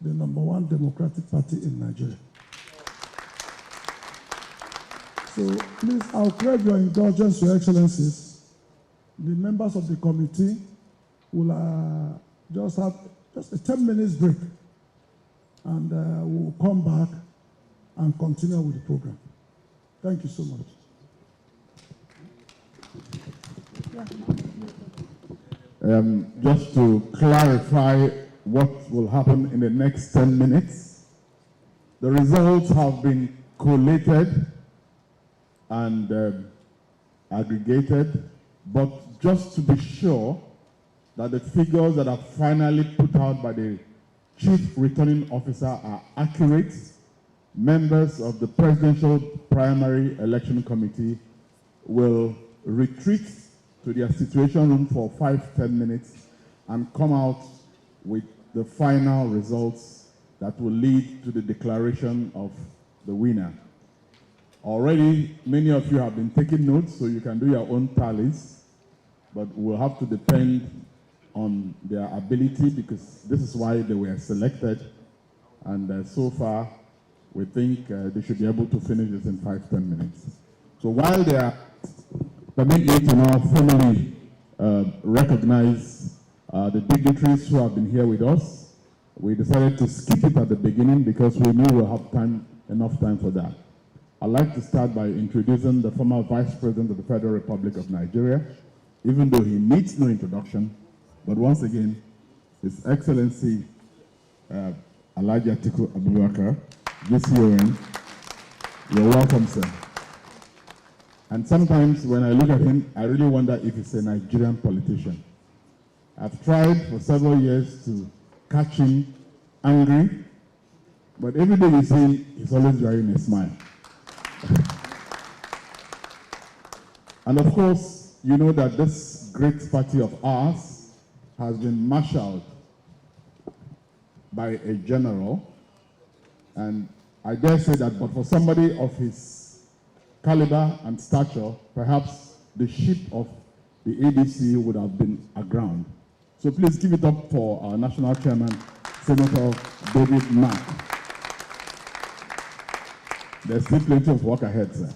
the #1 democratic party in Nigeria. So please, I'll crave your indulgence, Your Excellencies. The members of the committee will just have a 10 minutes break, and we'll come back and continue with the program. Thank you so much. Just to clarify what will happen in the next 10 minutes, the results have been collated and aggregated, but just to be sure that the figures that are finally put out by the Chief Returning Officer are accurate, members of the Presidential Primary Election Committee will retreat to their situation room for 5-10 minutes and come out with the final results that will lead to the declaration of the winner. Already, many of you have been taking notes, so you can do your own tallies, but we'll have to depend on their ability, because this is why they were selected, and so far we think they should be able to finish this in 5-10 minutes. So while they are, permit me to now formally recognize the dignitaries who have been here with us. We decided to skip it at the beginning because we knew we'll have enough time for that. I'd like to start by introducing the former Vice President of the Federal Republic of Nigeria, even though he needs no introduction. But once again, His Excellency Alhaji Atiku Abubakar, GCON, you're welcome, sir. And sometimes when I look at him, I really wonder if he's a Nigerian politician. I've tried for several years to catch him angry, but every day you see him, he's always wearing a smile. And of course, you know that this great party of ours has been marshaled by a general, and I dare say that, but for somebody of his caliber and stature, perhaps the ship of the ADC would have been aground. So please give it up for our national chairman, Senator David Mack. There's still plenty of work ahead, sir.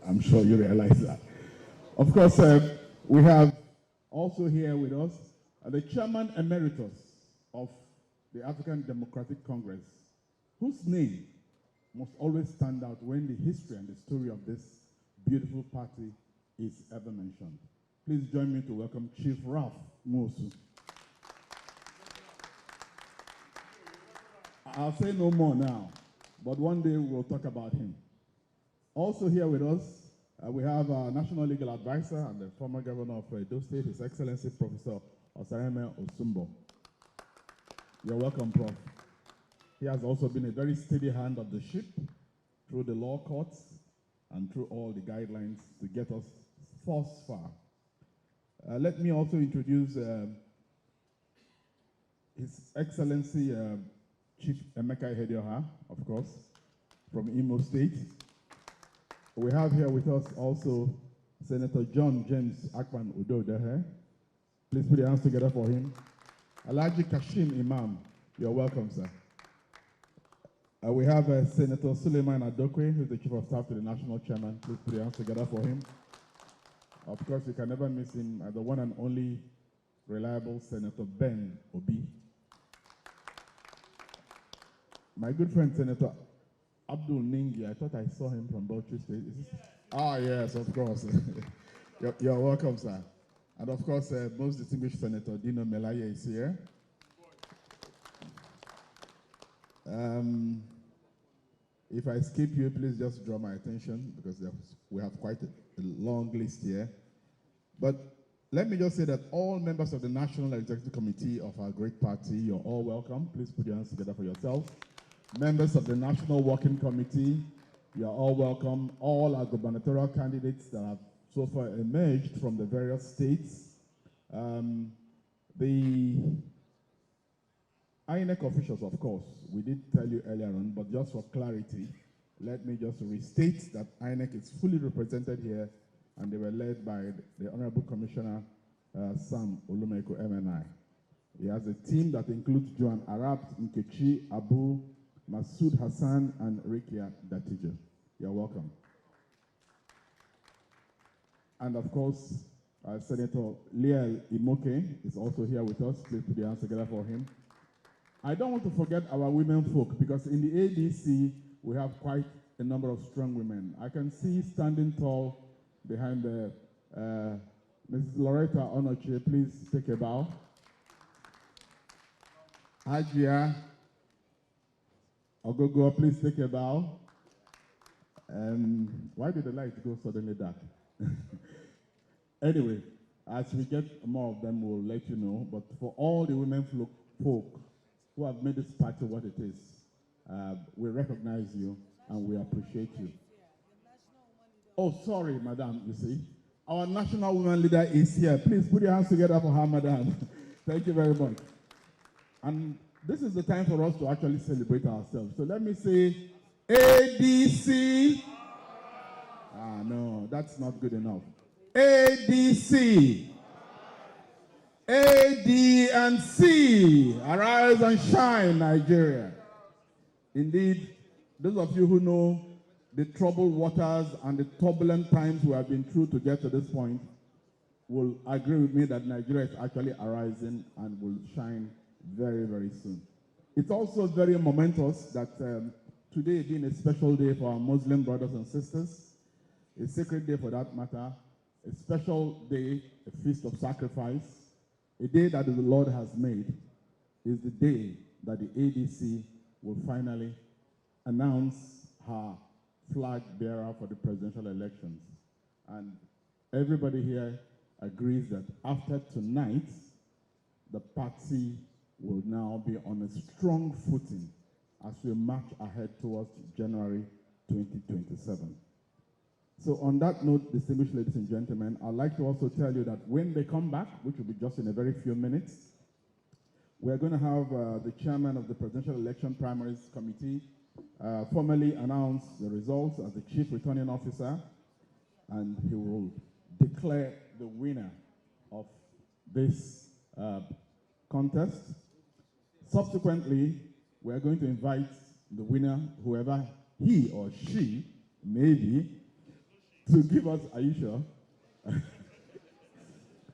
I'm sure you realize that. Of course, we have also here with us the Chairman Emeritus of the African Democratic Congress, whose name must always stand out when the history and the story of this beautiful party is ever mentioned. Please join me to welcome Chief Ralph Mosu. I'll say no more now, but one day we'll talk about him. Also here with us, we have our National Legal Advisor and the former Governor of Edo State, His Excellency Professor Osareme Osumbo. You're welcome, Prof. He has also been a very steady hand of the ship through the law courts and through all the guidelines to get us thus far. Let me also introduce His Excellency Chief Emeka Ihedioha, of course, from Imo State. We have here with us also Senator John James Akpan Udodehe. Please put your hands together for him. Alhaji Kashim Imam, you're welcome, sir. We have Senator Suleiman Adokwe, who's the Chief of Staff to the National Chairman. Please put your hands together for him. Of course, you can never miss him, the one and only reliable Senator Ben Obi. My good friend, Senator Abdul Ningi, I thought I saw him from Bauchi State. Ah, yes, of course. You're welcome, sir. And of course, most distinguished Senator Dino Melaye is here. If I skip you, please just draw my attention, because we have quite a long list here. But let me just say that all members of the National Executive Committee of our great party, you're all welcome. Please put your hands together for yourselves. Members of the National Working Committee, you're all welcome. All our gubernatorial candidates that have so far emerged from the various states. The INEC officials, of course, we did tell you earlier on, but just for clarity, let me just restate that INEC is fully represented here, and they were led by the Honorable Commissioner Sam Olumeko MNI. He has a team that includes Joan Arab, Nkechi, Abu, Masood Hassan, and Rikia Datija. You're welcome. And of course, Senator Liel Imoke is also here with us. Please put your hands together for him. I don't want to forget our women folk, because in the ADC, we have quite a number of strong women. I can see standing tall behind the Mrs. Loretta Onoche. Please take a bow. Hajia Ogogo, please take a bow. Why did the light go suddenly dark? Anyway, as we get more of them, we'll let you know. But for all the women folk who have made this party what it is, we recognize you and we appreciate you. Oh, sorry, madam, you see. Our national women leader is here. Please put your hands together for her, madam. Thank you very much. And this is the time for us to actually celebrate ourselves. So let me say, ADC. No, that's not good enough. ADC. A, D, and C. Arise and shine, Nigeria. Indeed, those of you who know the troubled waters and the turbulent times we have been through to get to this point will agree with me that Nigeria is actually arising and will shine very, very soon. It's also very momentous that today being a special day for our Muslim brothers and sisters, a sacred day for that matter, a special day, a feast of sacrifice, a day that the Lord has made, is the day that the ADC will finally announce her flag bearer for the presidential elections. And everybody here agrees that after tonight, the party will now be on a strong footing as we march ahead towards January 2027. So on that note, distinguished ladies and gentlemen, I'd like to also tell you that when they come back, which will be just in a very few minutes, we're going to have the chairman of the Presidential Election Primaries Committee formally announce the results as the chief returning officer, and he will declare the winner of this contest. Subsequently, we're going to invite the winner, whoever he or she may be, to give us, are you sure?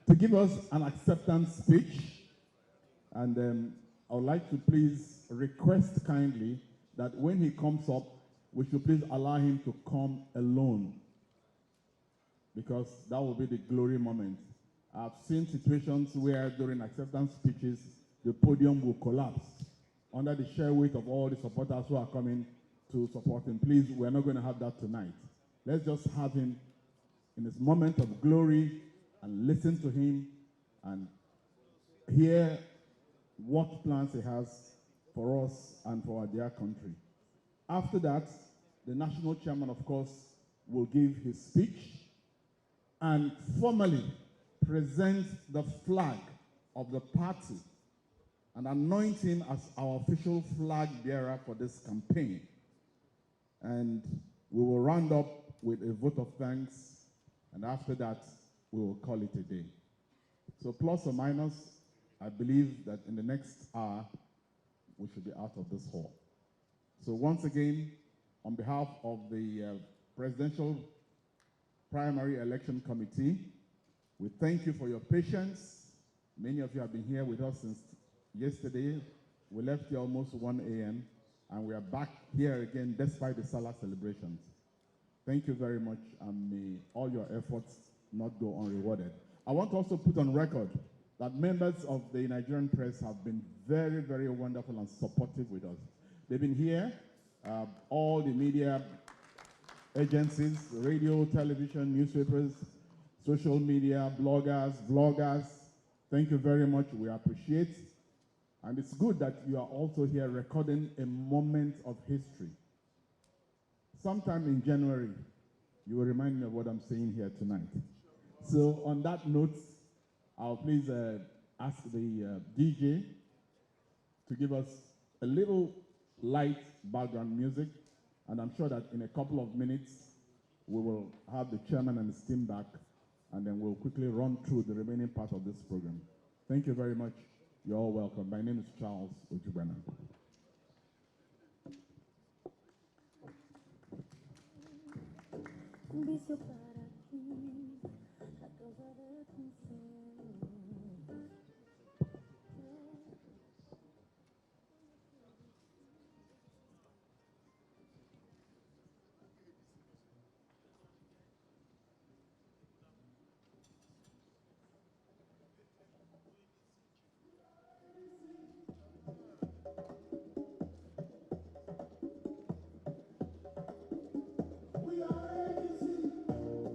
To give us an acceptance speech. And I would like to please request kindly that when he comes up, we should please allow him to come alone, because that will be the glory moment. I've seen situations where during acceptance speeches, the podium will collapse under the sheer weight of all the supporters who are coming to support him. Please, we're not going to have that tonight. Let's just have him in his moment of glory and listen to him and hear what plans he has for us and for our dear country. After that, the national chairman, of course, will give his speech and formally present the flag of the party and anoint him as our official flag bearer for this campaign. And we will round up with a vote of thanks, and after that, we will call it a day. So plus or minus, I believe that in the next hour, we should be out of this hall. So once again, on behalf of the Presidential Primary Election Committee, we thank you for your patience. Many of you have been here with us since yesterday. We left here almost 1 a.m., and we are back here again despite the Salah celebrations. Thank you very much, and may all your efforts not go unrewarded. I want to also put on record that members of the Nigerian press have been very, very wonderful and supportive with us. They've been here, all the media agencies, radio, television, newspapers, social media, bloggers, vloggers. Thank you very much. We appreciate. And it's good that you are also here recording a moment of history. Sometime in January, you will remind me of what I'm saying here tonight. So on that note, I'll please ask the DJ to give us a little light background music, and I'm sure that in a couple of minutes, we will have the chairman and his team back, and then we'll quickly run through the remaining part of this program. Thank you very much. You're all welcome. My name is Charles Ojubana. We are ADC.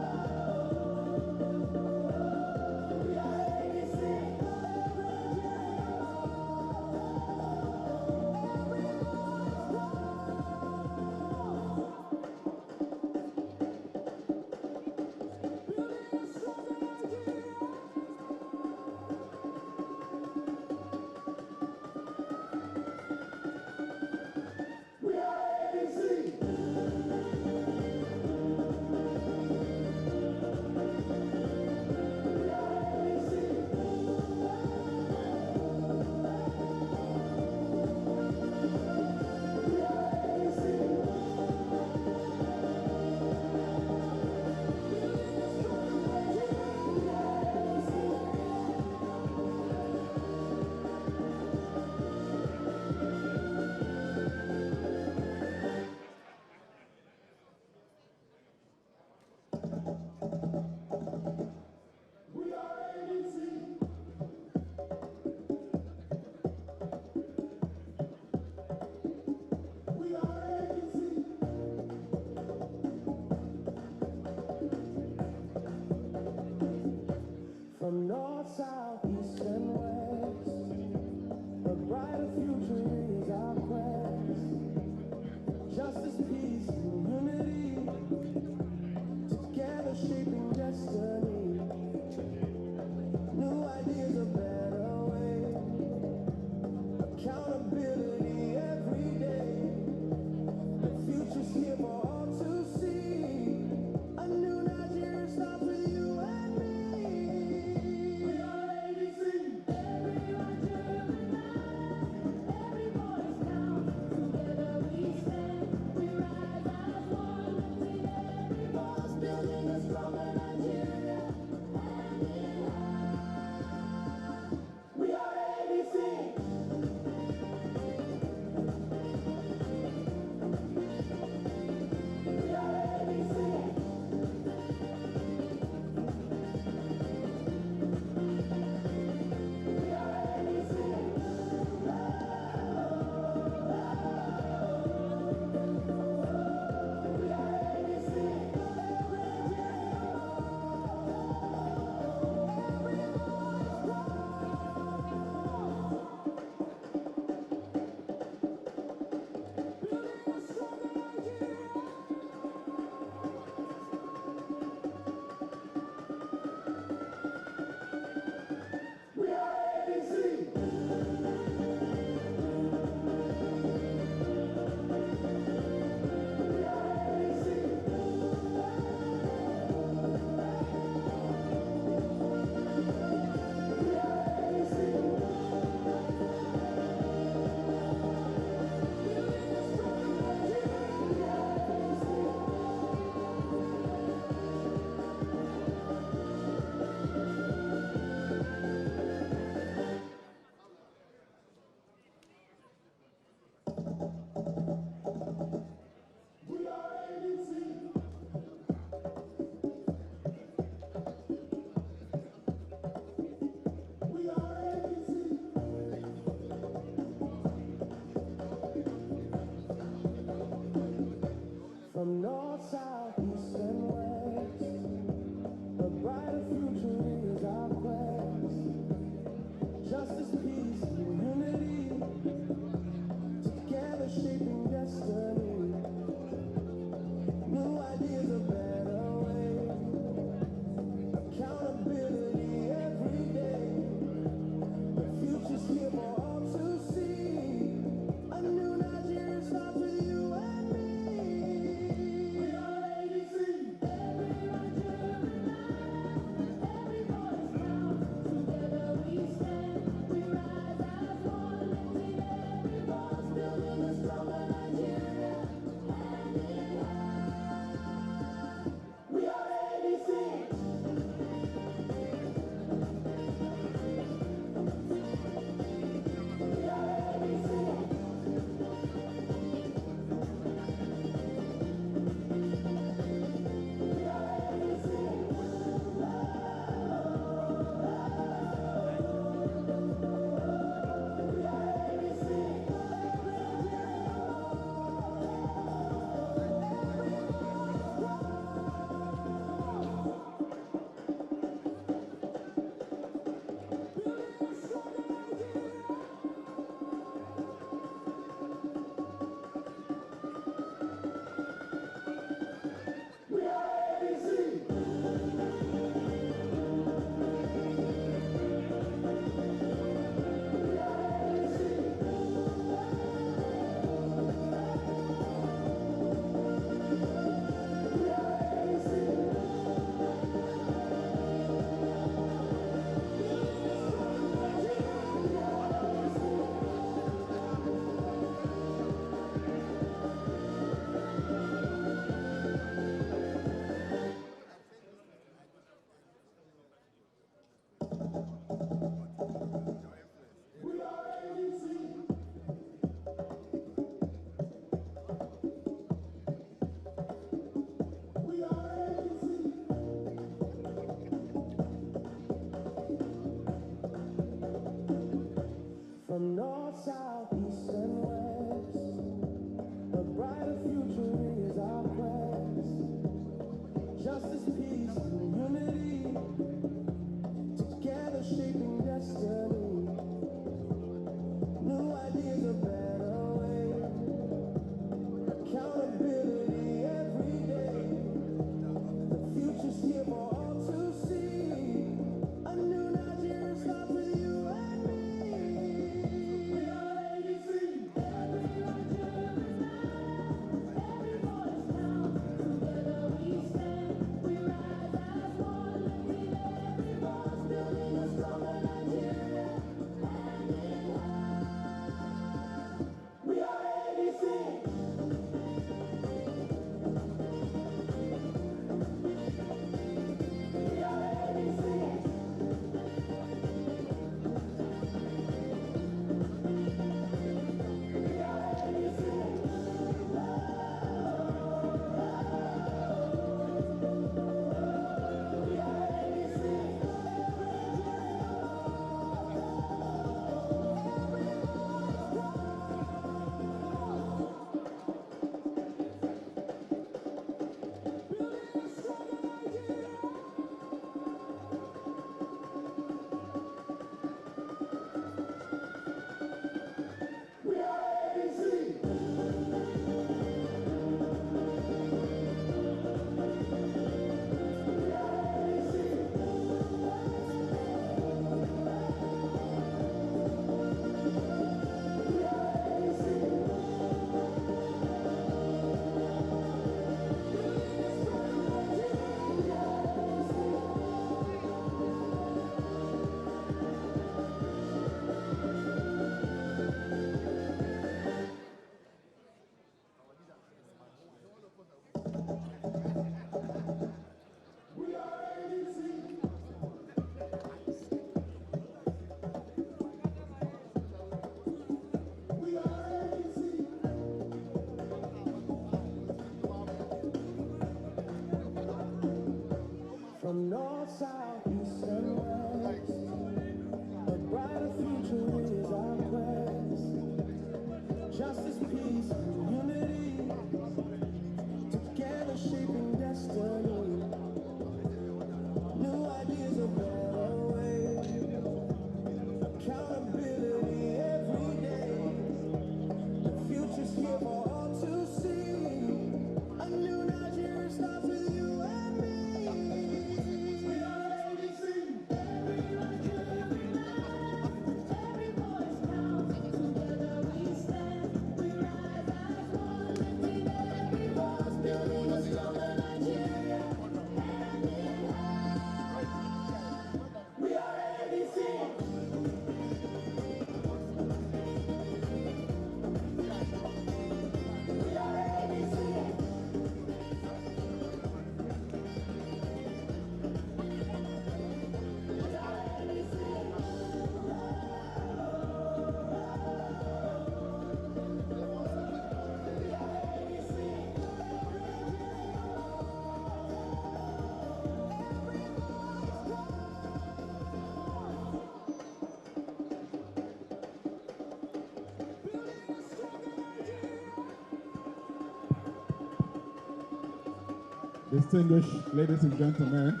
Distinguished ladies and gentlemen,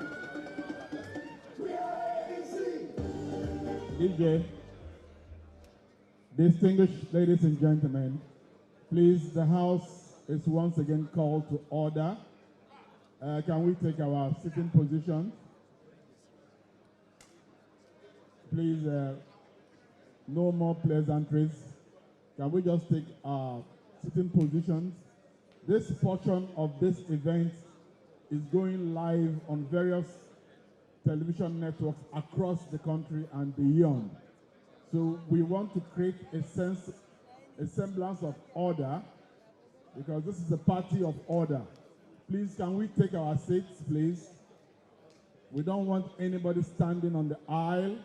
DJ, distinguished ladies and gentlemen, please, the House is once again called to order. Can we take our sitting position? Please, no more pleasantries. Can we just take our sitting positions? This portion of this event is going live on various television networks across the country and beyond. So we want to create a semblance of order, because this is a party of order. Please, can we take our seats, please? We don't want anybody standing on the aisle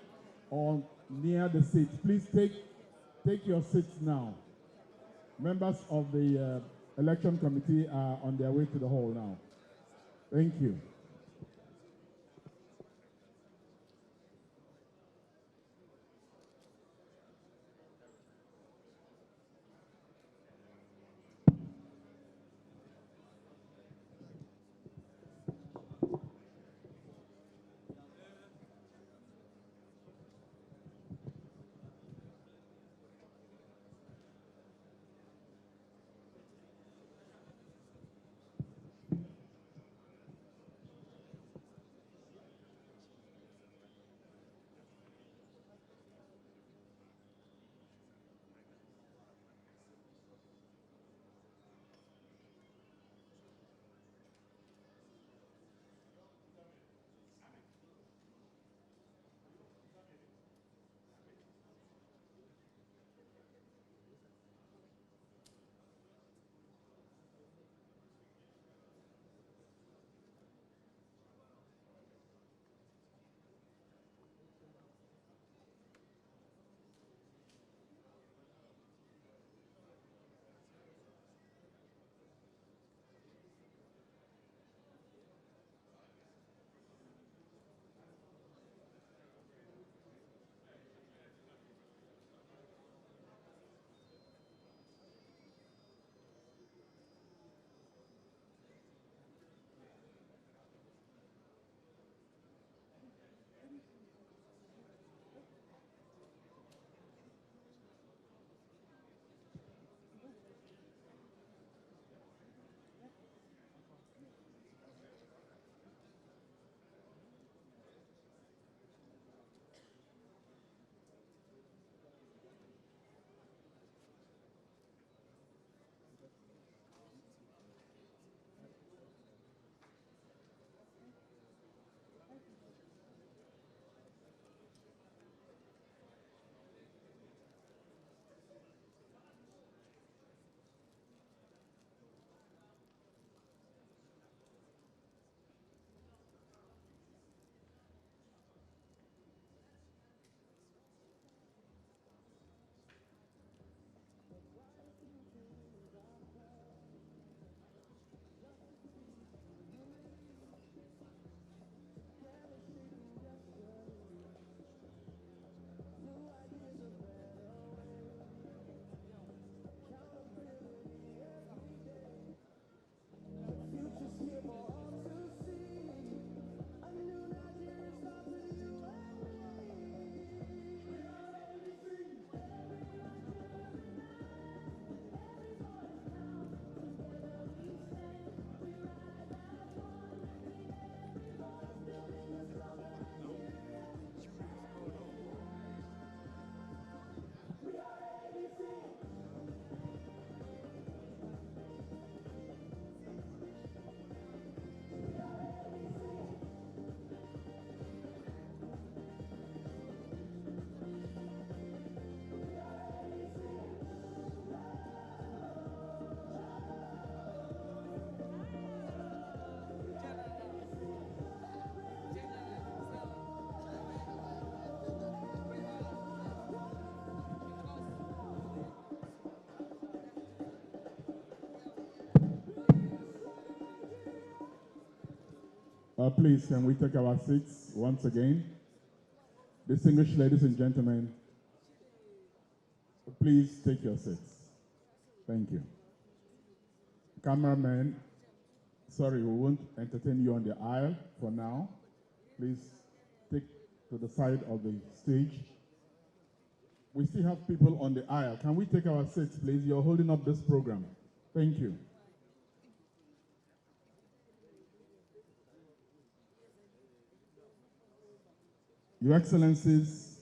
or near the seat. Please take your seats now. Members of the election committee are on their way to the hall now. Thank you. Please, can we take our seats once again? Distinguished ladies and gentlemen, please take your seats. Thank you. Cameramen, Sorry, we won't entertain you on the aisle for now. Please take to the side of the stage. We still have people on the aisle. Can we take our seats, please? You're holding up this program. Thank you. Your Excellencies,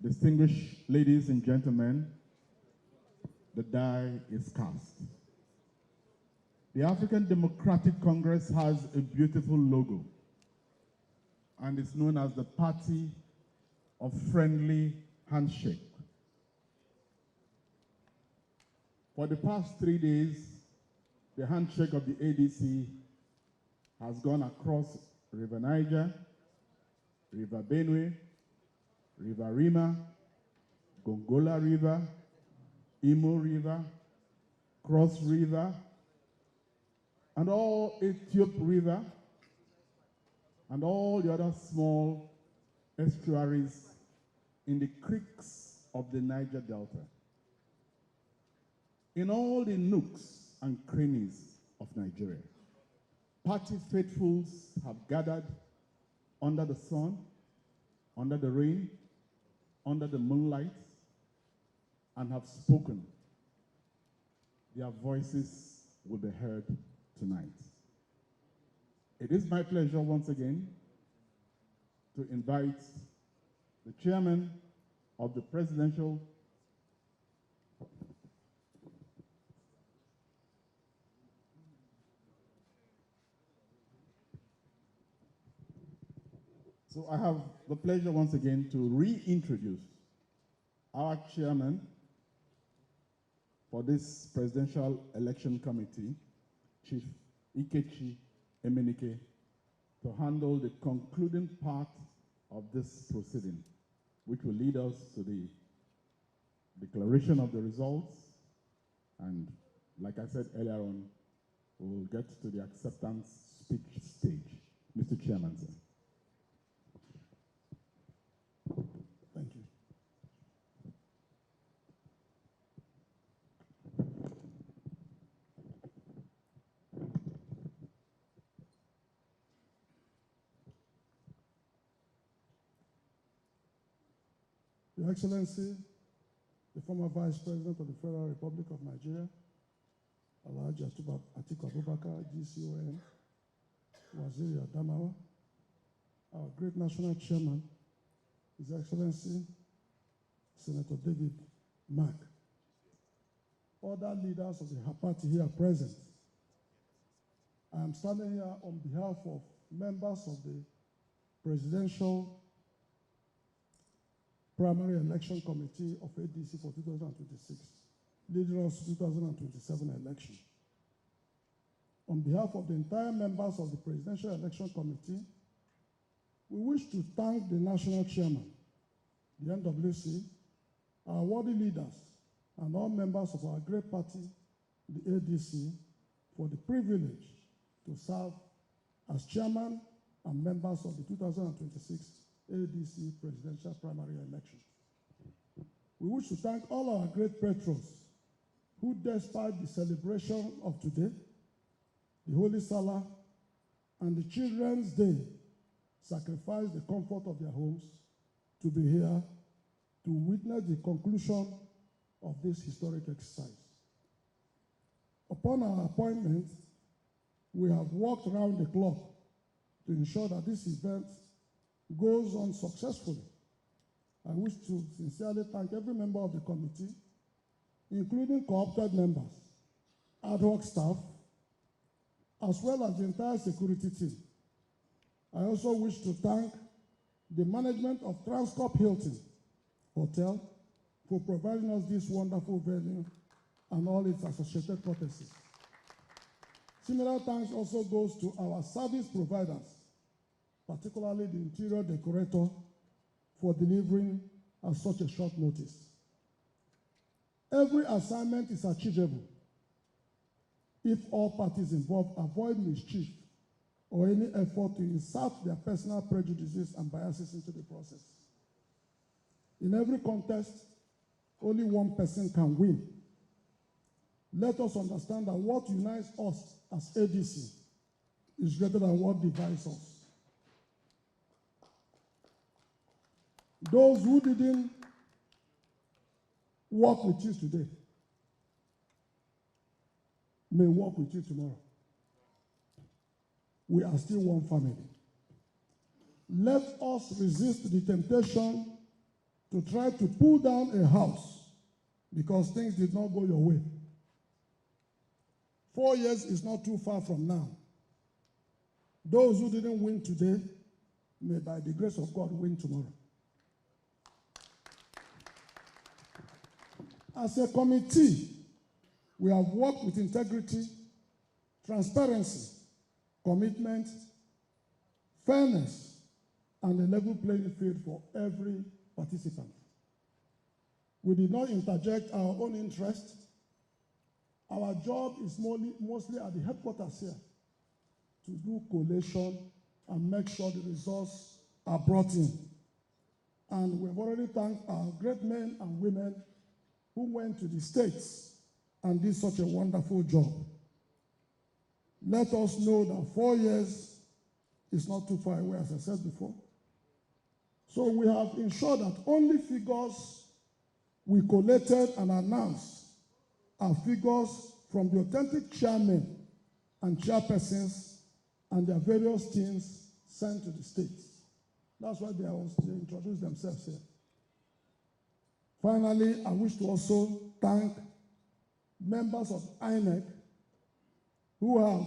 distinguished ladies and gentlemen, the die is cast. The African Democratic Congress has a beautiful logo, and it's known as the Party of Friendly Handshake. For the past 3 days, the handshake of the ADC has gone across River Niger, River Benue, River Rima, Gongola River, Imo River, Cross River, and all Ethiop River, and all the other small estuaries in the creeks of the Niger Delta. In all the nooks and crannies of Nigeria, party faithfuls have gathered under the sun, under the rain, under the moonlight, and have spoken. Their voices will be heard tonight. It is my pleasure once again to invite the chairman of the presidential So I have the pleasure once again to reintroduce our chairman for this presidential election committee, Chief Ikechi Emenike, to handle the concluding part of this proceeding, which will lead us to the declaration of the results, and like I said earlier on, we'll get to the acceptance speech stage. Mr. Chairman, sir. Thank you. Your Excellency, the former Vice President of the Federal Republic of Nigeria, Alhaji Atiku Abubakar, GCON, Waziri Adamawa, our great national chairman, His Excellency, Senator David Mark, other leaders of the party here present. I am standing here on behalf of members of the Presidential Primary Election Committee of ADC for 2026, leading us to 2027 election. On behalf of the entire members of the Presidential Election Committee, we wish to thank the National Chairman, the NWC, our worthy leaders, and all members of our great party, the ADC, for the privilege to serve as chairman and members of the 2026 ADC presidential primary election. We wish to thank all our great patrons who, despite the celebration of today, the Holy Salah, and the Children's Day, sacrificed the comfort of their homes to be here to witness the conclusion of this historic exercise. Upon our appointment, we have worked around the clock to ensure that this event goes on successfully. I wish to sincerely thank every member of the committee, including co-opted members, ad hoc staff, as well as the entire security team. I also wish to thank the management of Transcorp Hilton Hotel for providing us this wonderful venue and all its associated courtesies. Similar thanks also goes to our service providers, particularly the interior decorator, for delivering at such a short notice. Every assignment is achievable if all parties involved avoid mischief or any effort to insert their personal prejudices and biases into the process. In every contest, only one person can win. let us understand that what unites us as ADC is greater than what divides us. Those who didn't work with you today may work with you tomorrow. We are still one family. Let us resist the temptation to try to pull down a house because things did not go your way. 4 years is not too far from now. Those who didn't win today may, by the grace of God, win tomorrow. As a committee, we have worked with integrity, transparency, commitment, fairness, and a level playing field for every participant. We did not interject our own interest. Our job is mostly at the headquarters here to do collation and make sure the results are brought in. And we've already thanked our great men and women who went to the states and did such a wonderful job. Let us know that 4 years is not too far away, as I said before. So we have ensured that only figures we collated and announced are figures from the authentic chairmen and chairpersons and their various teams sent to the states. That's why they introduced themselves here. Finally, I wish to also thank members of INEC who are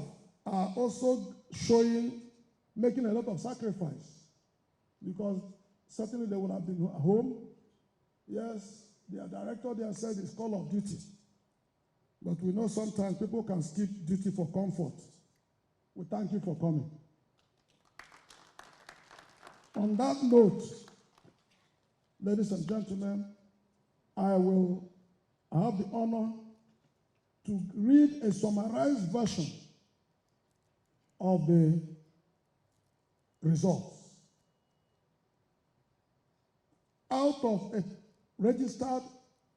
also making a lot of sacrifice, because certainly they would have been at home. Yes, their director there said it's call of duty. But we know sometimes people can skip duty for comfort. We thank you for coming. On that note, ladies and gentlemen, I have the honor to read a summarized version of the results. Out of a registered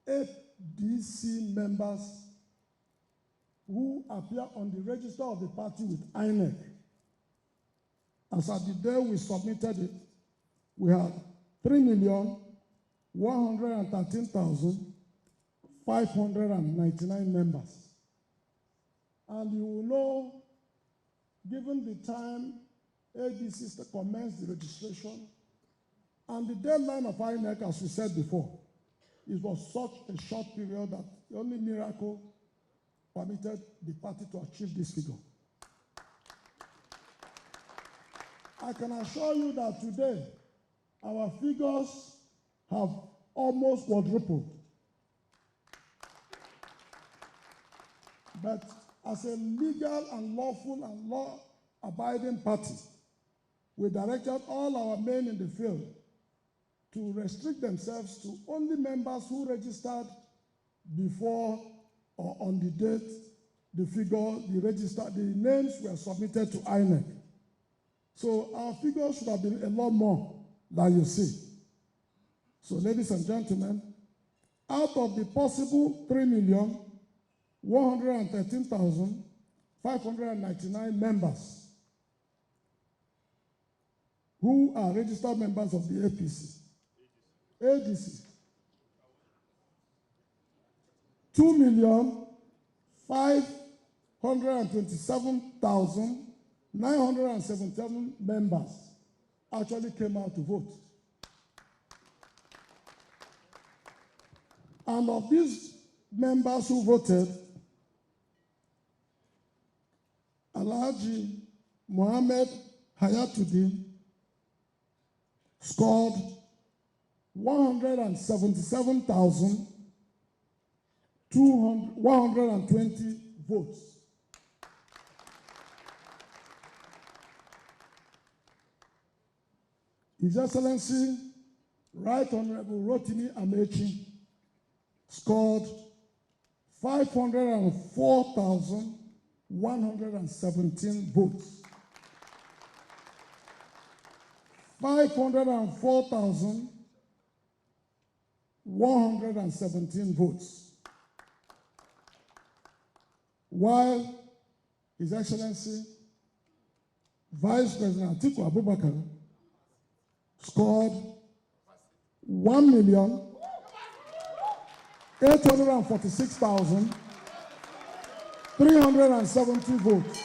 ADC members who appear on the register of the party with INEC, as at the day we submitted it, we had 3,113,599 members. And you will know, given the time ADC commenced the registration and the deadline of INEC, as we said before, it was such a short period that the only miracle permitted the party to achieve this figure. I can assure you that today, our figures have almost quadrupled. But as a legal and lawful and law-abiding party, we directed all our men in the field to restrict themselves to only members who registered before or on the date the names were submitted to INEC. So our figures should have been a lot more than you see. So, ladies and gentlemen, out of the possible 3,113,599 members who are registered members of the ADC, 2,527,977 members actually came out to vote. And of these members who voted, Alhaji Mohammed Hayatuddin scored 177,120 votes. His Excellency, Right Honorable Rotimi Amechi, scored 504,117 votes. 504,117 votes. while His Excellency Vice President Atiku Abubakar scored 1,846,370 votes.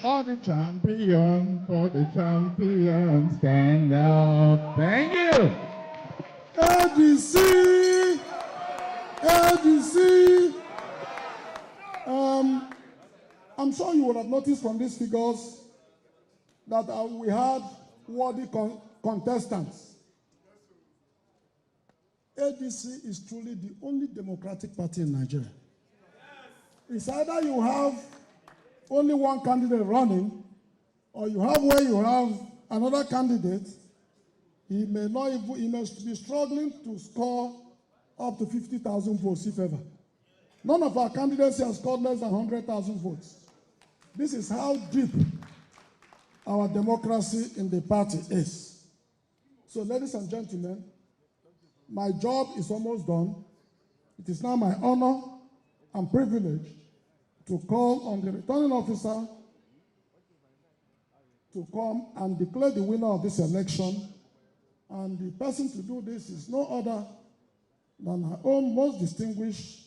For the champion, stand up. Thank you. ADC, ADC. I'm sure you would have noticed from these figures that we had worthy contestants. ADC is truly the only democratic party in Nigeria. It's either you have only one candidate running, or you have where you have another candidate. He may be struggling to score up to 50,000 votes, if ever. None of our candidates have scored less than 100,000 votes. This is how deep our democracy in the party is. So, ladies and gentlemen, my job is almost done. It is now my honor and privilege to call on the returning officer to come and declare the winner of this election. And the person to do this is no other than our own most distinguished,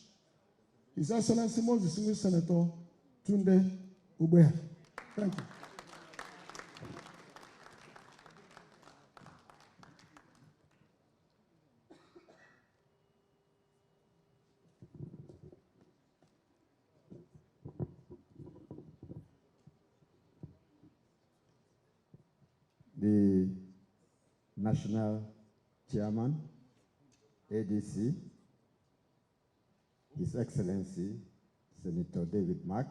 His Excellency, most distinguished Senator Tunde Ubeha. Thank you. The National Chairman, ADC, His Excellency Senator David Mark,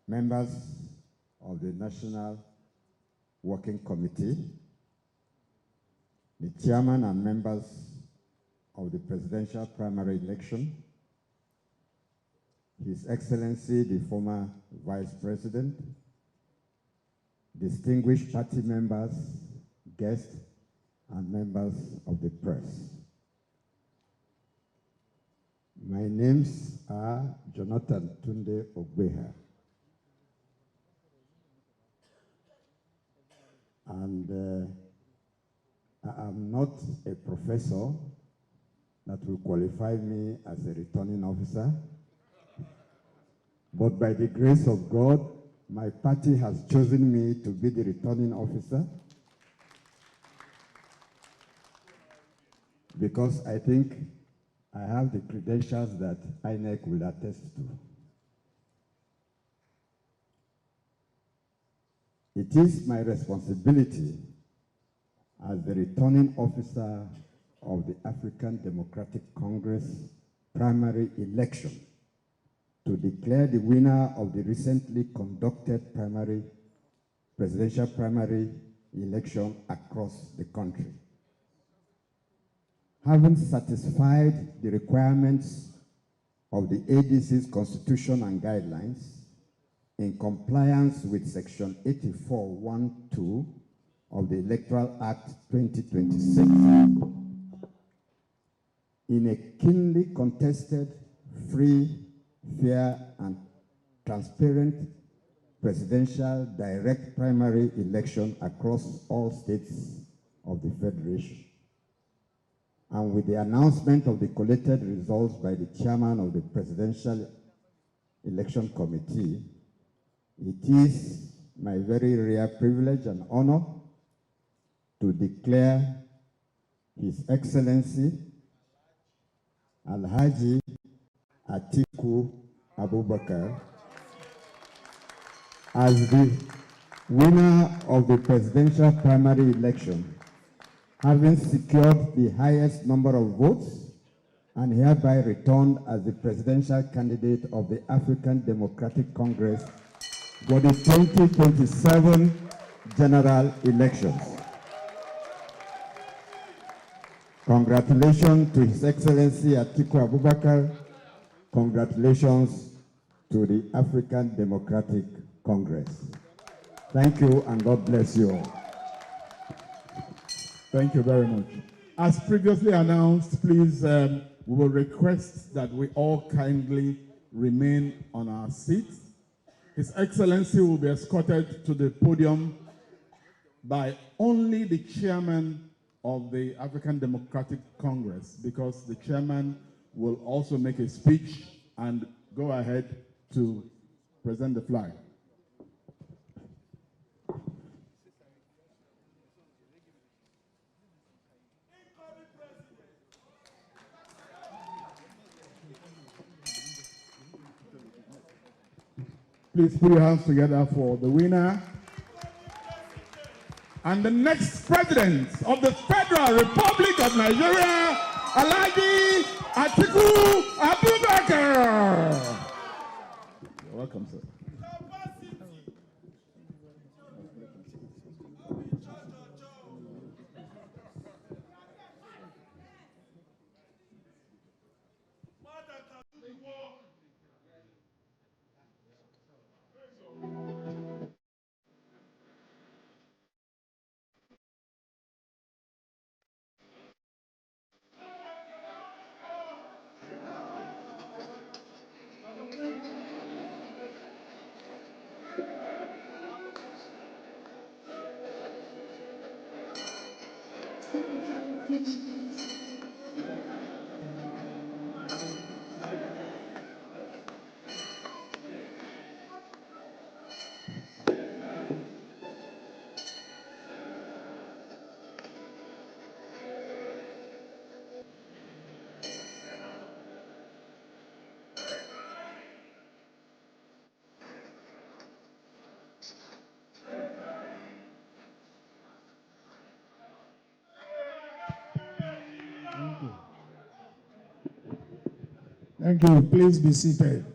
members of the National Working Committee, the chairman and members of the presidential primary election, His Excellency the former Vice President, distinguished party members, guests, and members of the press. My names are Jonathan Tunde Ogbeha, and I am not a professor that will qualify me as a returning officer, but by the grace of God, my party has chosen me to be the returning officer because I think I have the credentials that INEC will attest to. It is my responsibility as the returning officer of the African Democratic Congress primary election to declare the winner of the recently conducted presidential primary election across the country. Having satisfied the requirements of the ADC's constitution and guidelines, in compliance with Section 84(1)(2) of the Electoral Act 2026, in a keenly contested, free, fair, and transparent presidential direct primary election across all states of the Federation. And with the announcement of the collated results by the chairman of the Presidential Election Committee, it is my very rare privilege and honor to declare His Excellency Alhaji Atiku Abubakar as the winner of the presidential primary election, having secured the highest number of votes and hereby returned as the presidential candidate of the African Democratic Congress for the 2027 general elections. Congratulations to His Excellency Atiku Abubakar. Congratulations to the African Democratic Congress. Thank you and God bless you all. Thank you very much. As previously announced, please, we will request that we all kindly remain on our seats. His Excellency will be escorted to the podium by only the chairman of the African Democratic Congress, because the chairman will also make a speech and go ahead to present the flag. Please put your hands together for the winner and the next president of the Federal Republic of Nigeria, Alhaji Atiku Abubakar. You're welcome, sir. Thank you. Please be seated.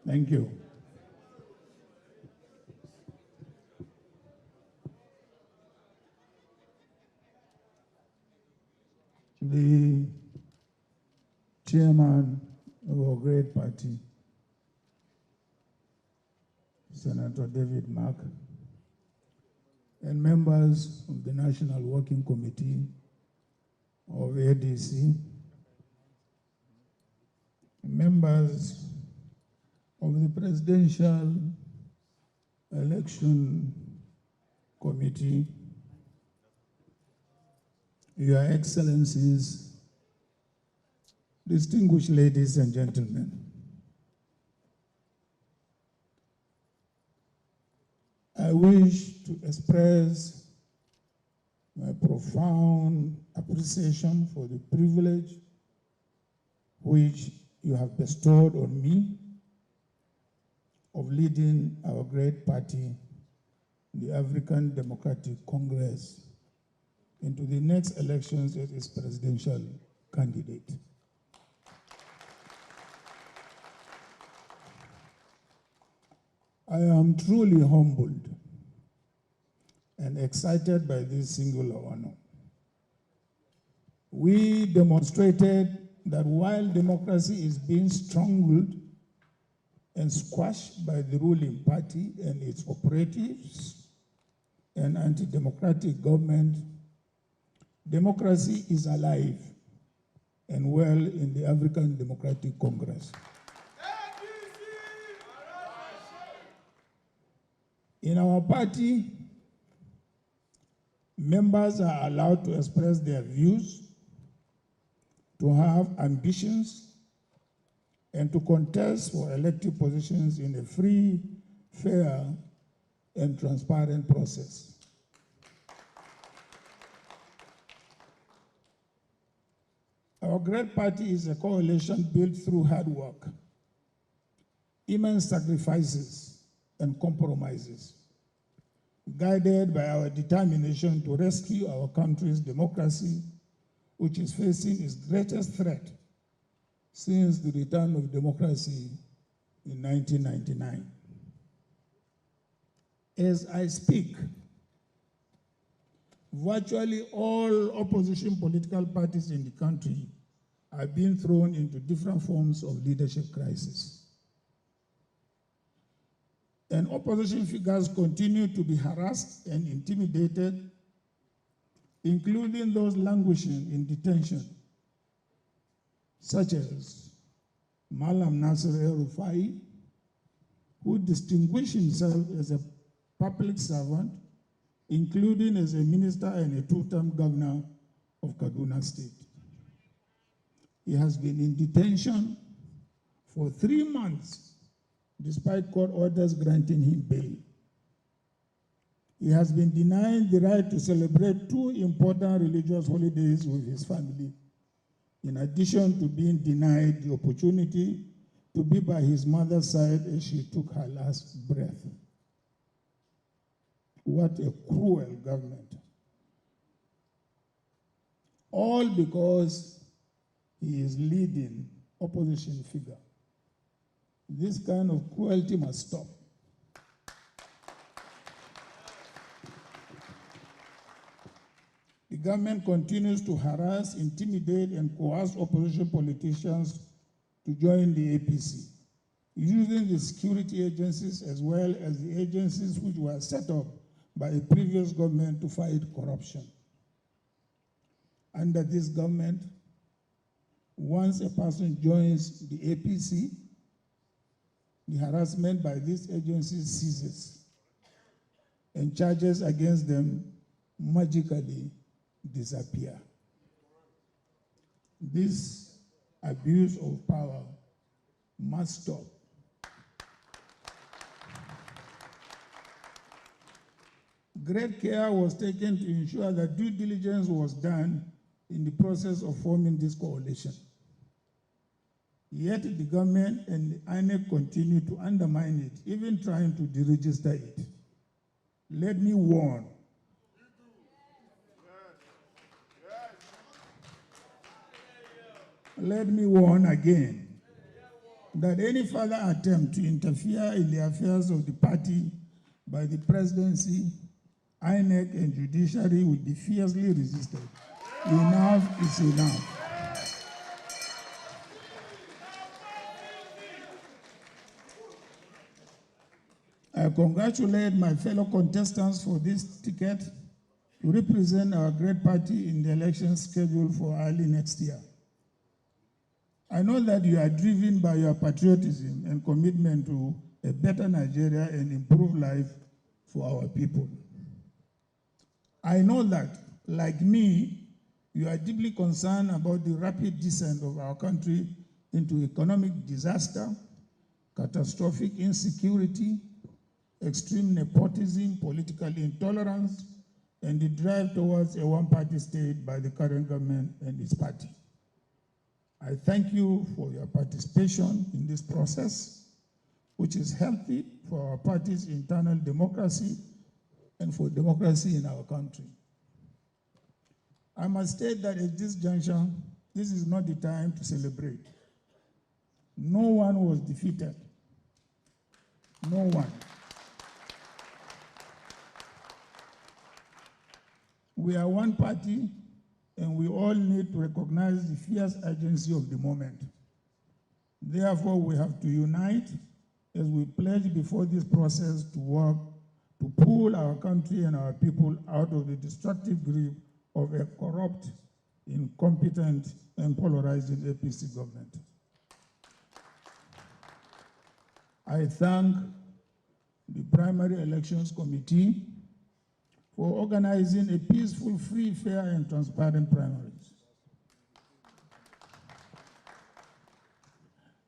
Thank you. The chairman of our great party, Senator David Mark, and members of the National Working Committee of ADC, members of the Presidential Election Committee, Your Excellencies, distinguished ladies and gentlemen. I wish to express my profound appreciation for the privilege which you have bestowed on me of leading our great party, the African Democratic Congress, into the next elections as its presidential candidate. I am truly humbled and excited by this singular honor. We demonstrated that while democracy is being strangled and squashed by the ruling party and its operatives and anti-democratic government, democracy is alive and well in the African Democratic Congress. In our party, members are allowed to express their views, to have ambitions, and to contest for elective positions in a free, fair, and transparent process. Our great party is a coalition built through hard work, immense sacrifices, and compromises, guided by our determination to rescue our country's democracy, which is facing its greatest threat since the return of democracy in 1999. As I speak, virtually all opposition political parties in the country are being thrown into different forms of leadership crisis. And opposition figures continue to be harassed and intimidated, including those languishing in detention, such as Malam Nasser El-Rufai, who distinguished himself as a public servant, including as a minister and a two-term governor of Kaduna State. He has been in detention for 3 months, despite court orders granting him bail. He has been denied the right to celebrate 2 important religious holidays with his family, in addition to being denied the opportunity to be by his mother's side as she took her last breath. What a cruel government. All because he is leading opposition figure. This kind of cruelty must stop. The government continues to harass, intimidate, and coerce opposition politicians to join the APC, using the security agencies as well as the agencies which were set up by a previous government to fight corruption. Under this government, once a person joins the APC, the harassment by these agencies ceases, and charges against them magically disappear. This abuse of power must stop. Great care was taken to ensure that due diligence was done in the process of forming this coalition. Yet the government and the INEC continue to undermine it, even trying to deregister it. Let me warn. Let me warn again that any further attempt to interfere in the affairs of the party by the presidency, INEC, and judiciary will be fiercely resisted. Enough is enough. I congratulate my fellow contestants for this ticket to represent our great party in the elections scheduled for early next year. I know that you are driven by your patriotism and commitment to a better Nigeria and improved life for our people. I know that, like me, you are deeply concerned about the rapid descent of our country into economic disaster, catastrophic insecurity, extreme nepotism, political intolerance, and the drive towards a one-party state by the current government and its party. I thank you for your participation in this process, which is healthy for our party's internal democracy and for democracy in our country. I must state that at this juncture, this is not the time to celebrate. No one was defeated. No one. We are one party, and we all need to recognize the fierce urgency of the moment. Therefore, we have to unite as we pledge before this process to work to pull our country and our people out of the destructive grip of a corrupt, incompetent, and polarizing APC government. I thank the Primary Elections Committee for organizing a peaceful, free, fair, and transparent primaries.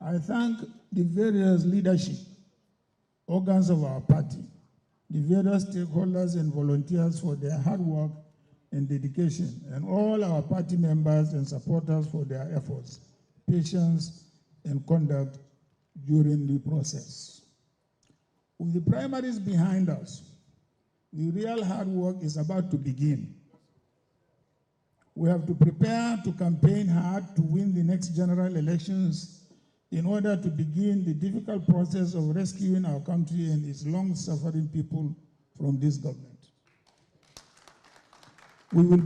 I thank the various leadership organs of our party, the various stakeholders and volunteers for their hard work and dedication, and all our party members and supporters for their efforts, patience, and conduct during the process. With the primaries behind us, the real hard work is about to begin. We have to prepare to campaign hard to win the next general elections in order to begin the difficult process of rescuing our country and its long-suffering people from this government. We will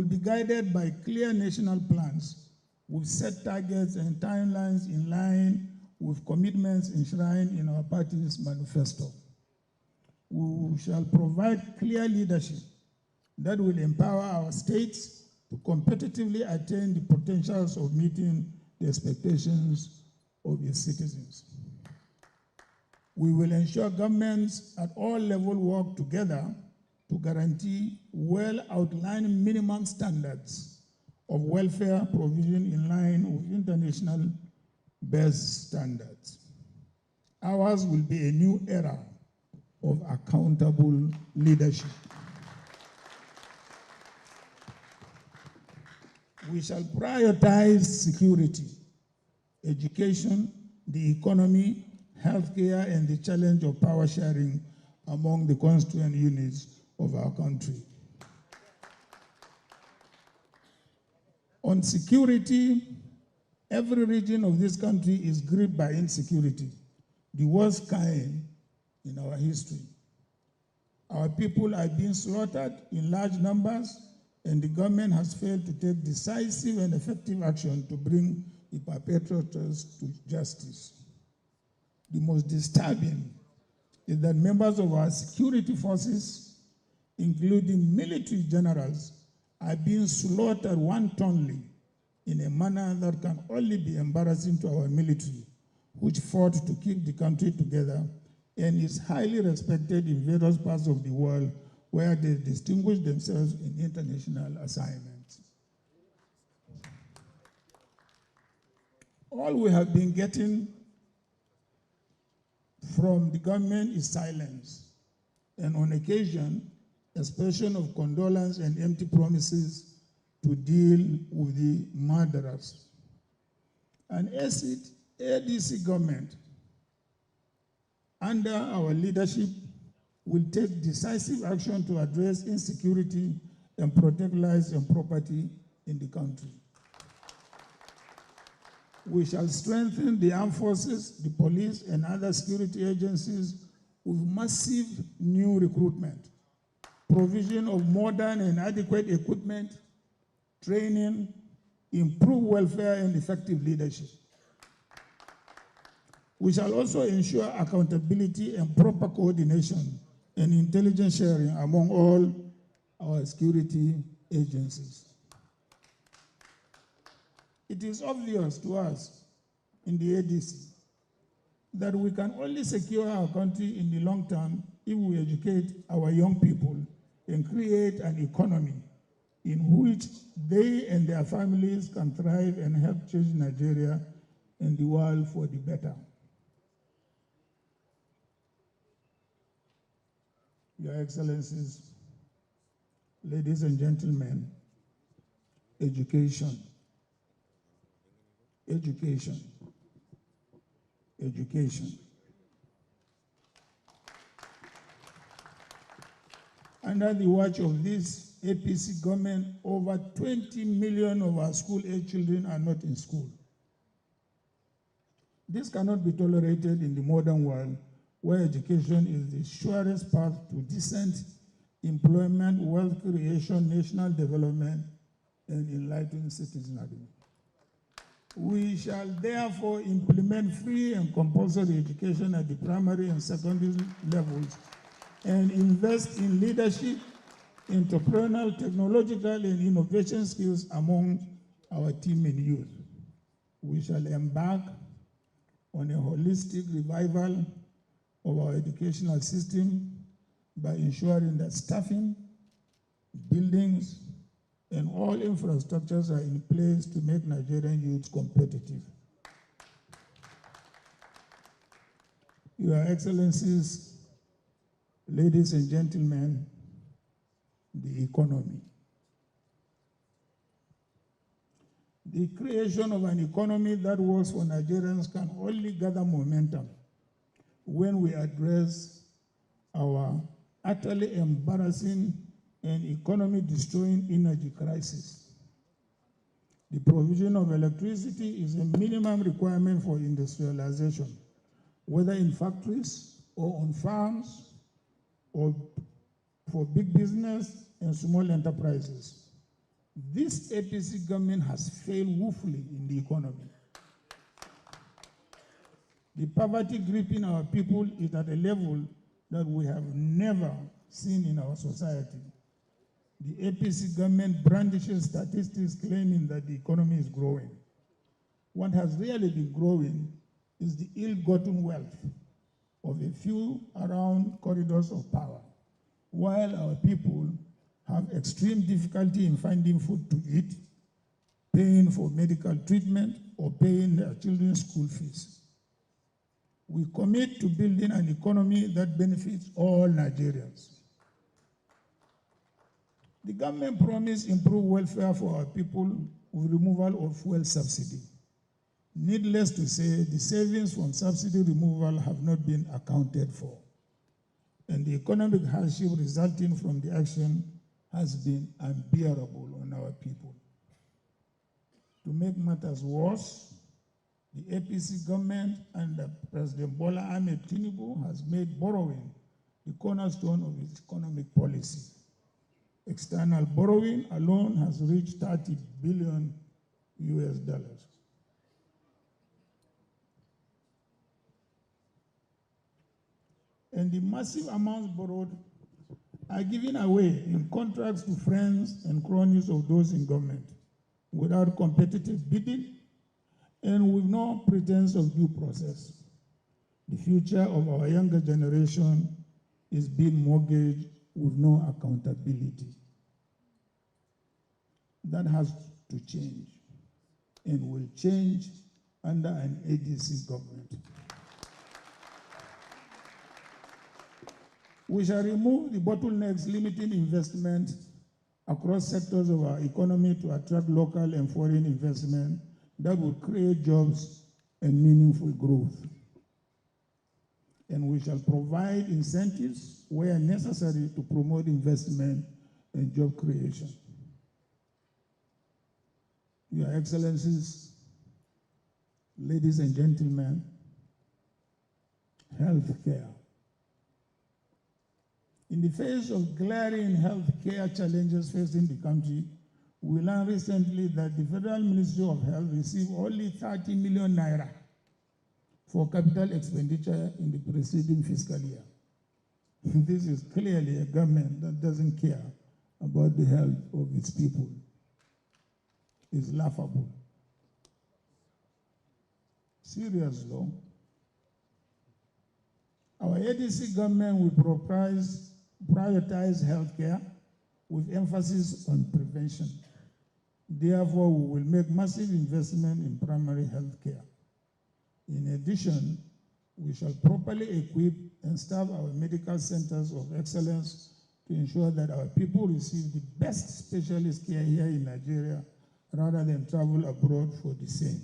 be guided by clear national plans with set targets and timelines in line with commitments enshrined in our party's manifesto. We shall provide clear leadership that will empower our states to competitively attain the potentials of meeting the expectations of its citizens. We will ensure governments at all levels work together to guarantee well-outlined minimum standards of welfare provision in line with international best standards. Ours will be a new era of accountable leadership. We shall prioritize security, education, the economy, healthcare, and the challenge of power sharing among the constituent units of our country. On security, every region of this country is gripped by insecurity, the worst kind in our history. Our people are being slaughtered in large numbers, and the government has failed to take decisive and effective action to bring the perpetrators to justice. The most disturbing is that members of our security forces, including military generals, are being slaughtered wantonly in a manner that can only be embarrassing to our military, which fought to keep the country together and is highly respected in various parts of the world where they distinguish themselves in international assignments. All we have been getting from the government is silence, and on occasion, expression of condolence and empty promises to deal with the murderers. An ADC government under our leadership will take decisive action to address insecurity and protect lives and property in the country. We shall strengthen the armed forces, the police, and other security agencies with massive new recruitment, provision of modern and adequate equipment, training, improved welfare, and effective leadership. We shall also ensure accountability and proper coordination and intelligence sharing among all our security agencies. It is obvious to us in the ADC that we can only secure our country in the long term if we educate our young people and create an economy in which they and their families can thrive and help change Nigeria and the world for the better. Your Excellencies, ladies and gentlemen, education, education, education. Under the watch of this APC government, over 20 million of our school-age children are not in school. This cannot be tolerated in the modern world, where education is the surest path to decent employment, wealth creation, national development, and enlightened citizenry. We shall therefore implement free and compulsory education at the primary and secondary levels and invest in leadership, entrepreneurial, technological, and innovation skills among our team and youth. We shall embark on a holistic revival of our educational system by ensuring that staffing, buildings, and all infrastructures are in place to make Nigerian youth competitive. Your Excellencies, ladies and gentlemen, the economy. The creation of an economy that works for Nigerians can only gather momentum when we address our utterly embarrassing and economy-destroying energy crisis. The provision of electricity is a minimum requirement for industrialization, whether in factories or on farms or for big business and small enterprises. This APC government has failed woefully in the economy. The poverty gripping our people is at a level that we have never seen in our society. The APC government brandishes statistics claiming that the economy is growing. What has really been growing is the ill-gotten wealth of a few around corridors of power, while our people have extreme difficulty in finding food to eat, paying for medical treatment, or paying their children's school fees. We commit to building an economy that benefits all Nigerians. The government promised improved welfare for our people with removal of fuel subsidy. Needless to say, the savings from subsidy removal have not been accounted for, and the economic hardship resulting from the action has been unbearable on our people. To make matters worse, the APC government under President Bola Tinubu has made borrowing the cornerstone of its economic policy. External borrowing alone has reached $30 billion. And the massive amounts borrowed are given away in contracts to friends and cronies of those in government without competitive bidding and with no pretense of due process. The future of our younger generation is being mortgaged with no accountability. That has to change and will change under an ADC government. We shall remove the bottlenecks limiting investment across sectors of our economy to attract local and foreign investment that will create jobs and meaningful growth. And we shall provide incentives where necessary to promote investment and job creation. Your Excellencies, ladies and gentlemen, health care. In the face of glaring health care challenges facing the country, we learned recently that the Federal Ministry of Health received only 30 million naira for capital expenditure in the preceding fiscal year. This is clearly a government that doesn't care about the health of its people. It's laughable. Seriously, our ADC government will prioritize healthcare with emphasis on prevention. Therefore, we will make massive investment in primary healthcare. In addition, we shall properly equip and staff our medical centers of excellence to ensure that our people receive the best specialist care here in Nigeria rather than travel abroad for the same.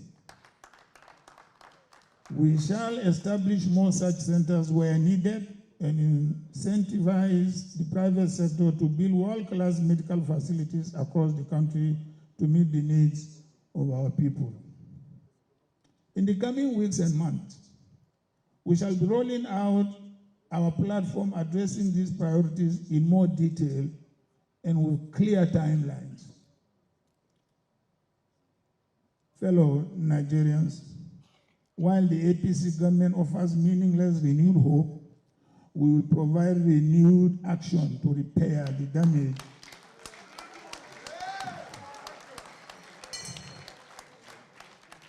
We shall establish more such centers where needed and incentivize the private sector to build world-class medical facilities across the country to meet the needs of our people. In the coming weeks and months, we shall be rolling out our platform addressing these priorities in more detail and with clear timelines. fellow Nigerians, while the APC government offers meaningless renewed hope, we will provide renewed action to repair the damage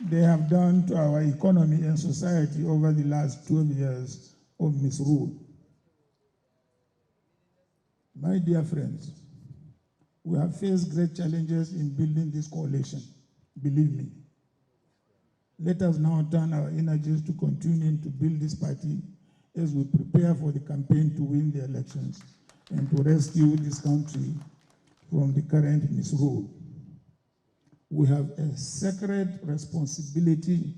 they have done to our economy and society over the last 12 years of misrule. My dear friends, we have faced great challenges in building this coalition, believe me. Let us now turn our energies to continuing to build this party as we prepare for the campaign to win the elections and to rescue this country from the current misrule. We have a sacred responsibility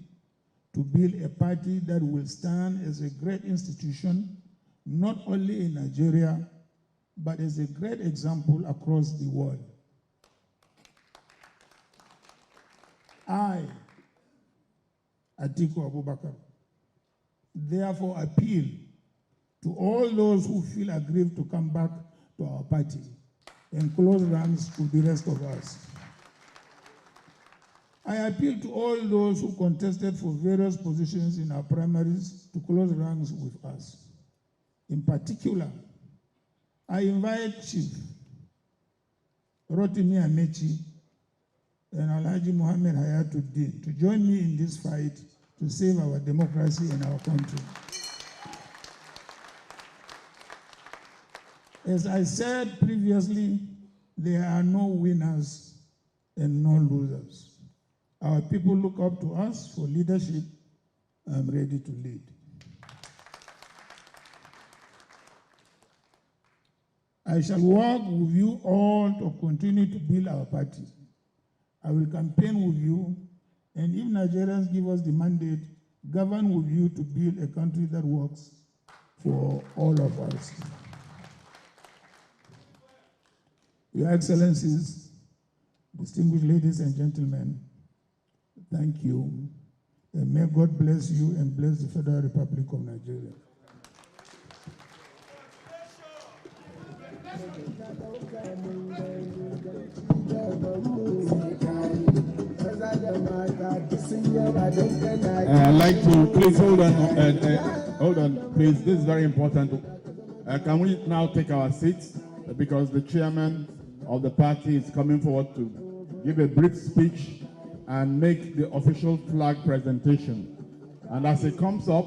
to build a party that will stand as a great institution, not only in Nigeria, but as a great example across the world. I, Atiku Abubakar, therefore appeal to all those who feel aggrieved to come back to our party and close ranks with the rest of us. I appeal to all those who contested for various positions in our primaries to close ranks with us. In particular, I invite Chief Rotimi Amechi and Alhaji Mohammed Hayatuddin to join me in this fight to save our democracy and our country. As I said previously, there are no winners and no losers. Our people look up to us for leadership. I'm ready to lead. I shall work with you all to continue to build our party. I will campaign with you, and if Nigerians give us the mandate, govern with you to build a country that works for all of us. Your Excellencies, distinguished ladies and gentlemen, thank you, and may God bless you and bless the Federal Republic of Nigeria. I'd like to please hold on, please. This is very important. Can we now take our seats because the chairman of the party is coming forward to give a brief speech and make the official flag presentation. And as it comes up,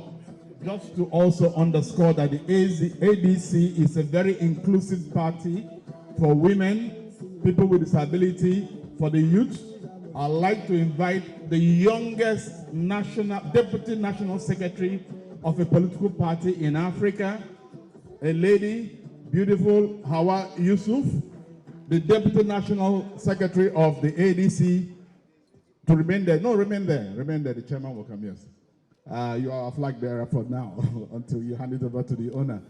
just to also underscore that the ADC is a very inclusive party for women, people with disability, for the youth. I'd like to invite the youngest deputy national secretary of a political party in Africa, a lady, beautiful Hawa Yusuf, the deputy national secretary of the ADC, to remain there. No, remain there. Remain there. The chairman will come, yes. You are a flag bearer for now until you hand it over to the owner.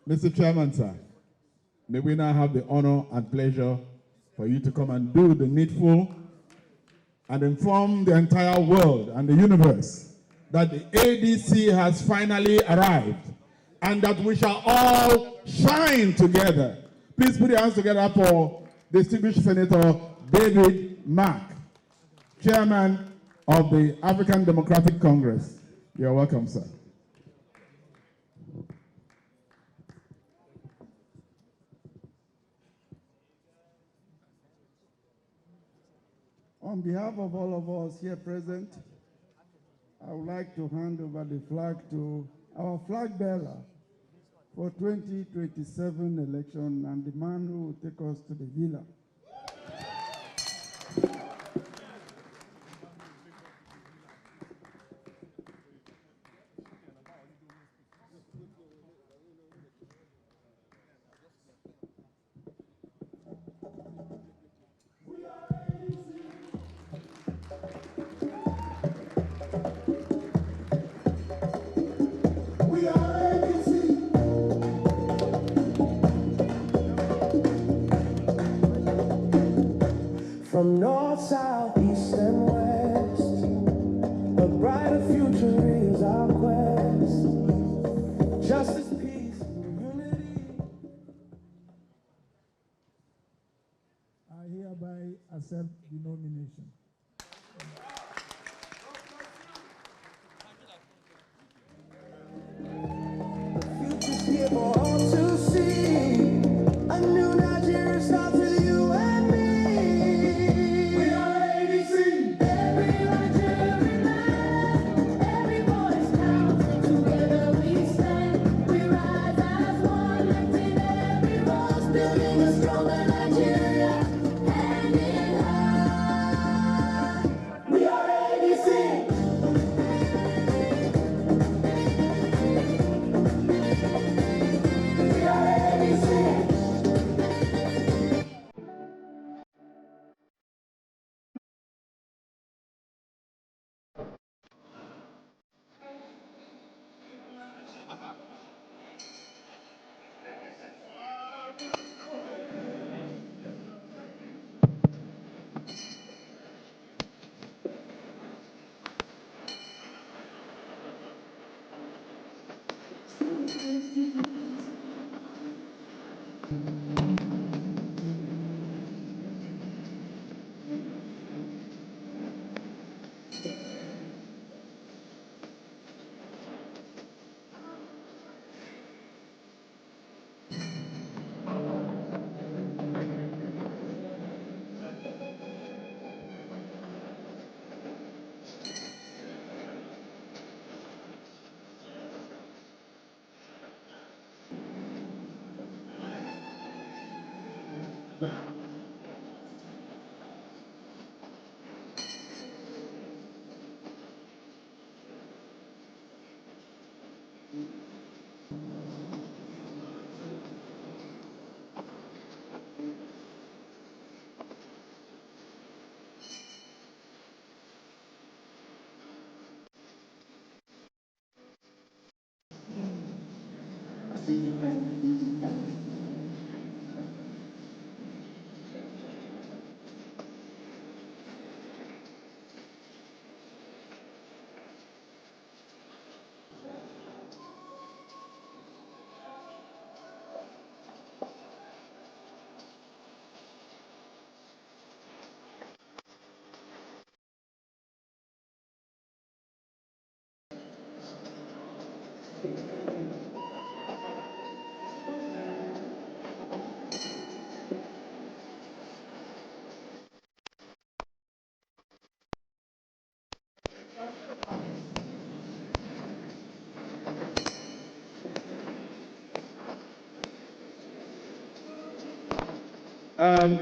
Mr. Chairman, sir, may we now have the honor and pleasure for you to come and do the needful and inform the entire world and the universe that the ADC has finally arrived and that we shall all shine together. Please put your hands together for distinguished Senator David Mark, Chairman of the African Democratic Congress. You're welcome, sir. On behalf of all of us here present, I would like to hand over the flag to our flag bearer for 2027 election and the man who will take us to the villa. From north, south, east, and west, a brighter future is our quest. Justice, peace, unity. I hereby accept the nomination. here for all to see. A new Nigeria starts with you and me. We are ADC. Every Nigerian man, every voice counts. Together we stand. We rise as one, lifting every voice, building a stronger Nigeria, hand in hand. We are ADC. We are ADC.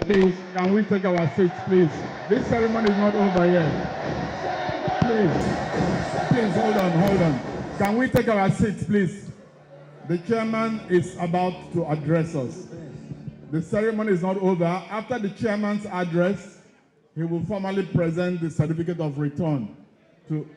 Please, can we take our seats, please? This ceremony is not over yet. Please, hold on. Can we take our seats, please? The chairman is about to address us. The ceremony is not over. After the chairman's address, he will formally present the certificate of return to...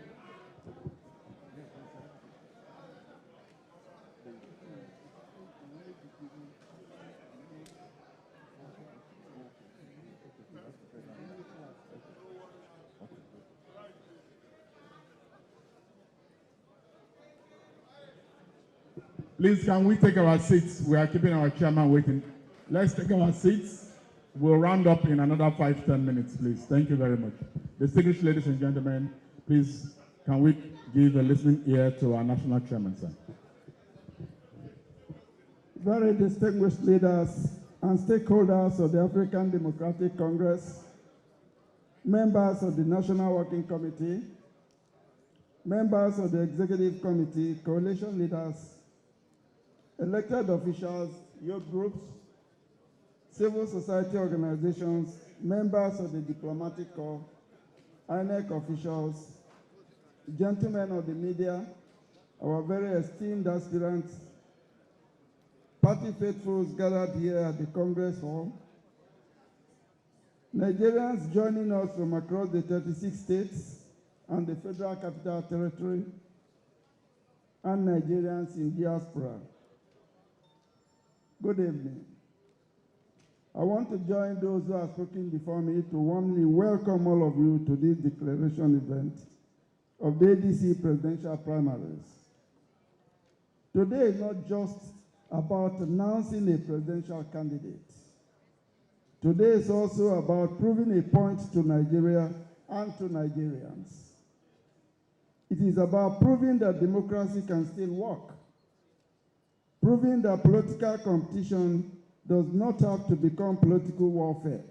Please, can we take our seats? We are keeping our chairman waiting. Let's take our seats. We'll round up in another 5-10 minutes, please. Thank you very much. Distinguished ladies and gentlemen, please, can we give a listening ear to our national chairman, sir? Very distinguished leaders and stakeholders of the African Democratic Congress, members of the National Working Committee, members of the Executive Committee, coalition leaders, elected officials, youth groups, civil society organizations, members of the diplomatic corps, INEC officials, gentlemen of the media, our very esteemed aspirants, party faithfuls gathered here at the Congress Hall, Nigerians joining us from across the 36 states and the Federal Capital Territory, and Nigerians in diaspora. Good evening. I want to join those who have spoken before me to warmly welcome all of you to this declaration event of the ADC presidential primaries. Today is not just about announcing a presidential candidate. Today is also about proving a point to Nigeria and to Nigerians. It is about proving that democracy can still work. proving that political competition does not have to become political warfare,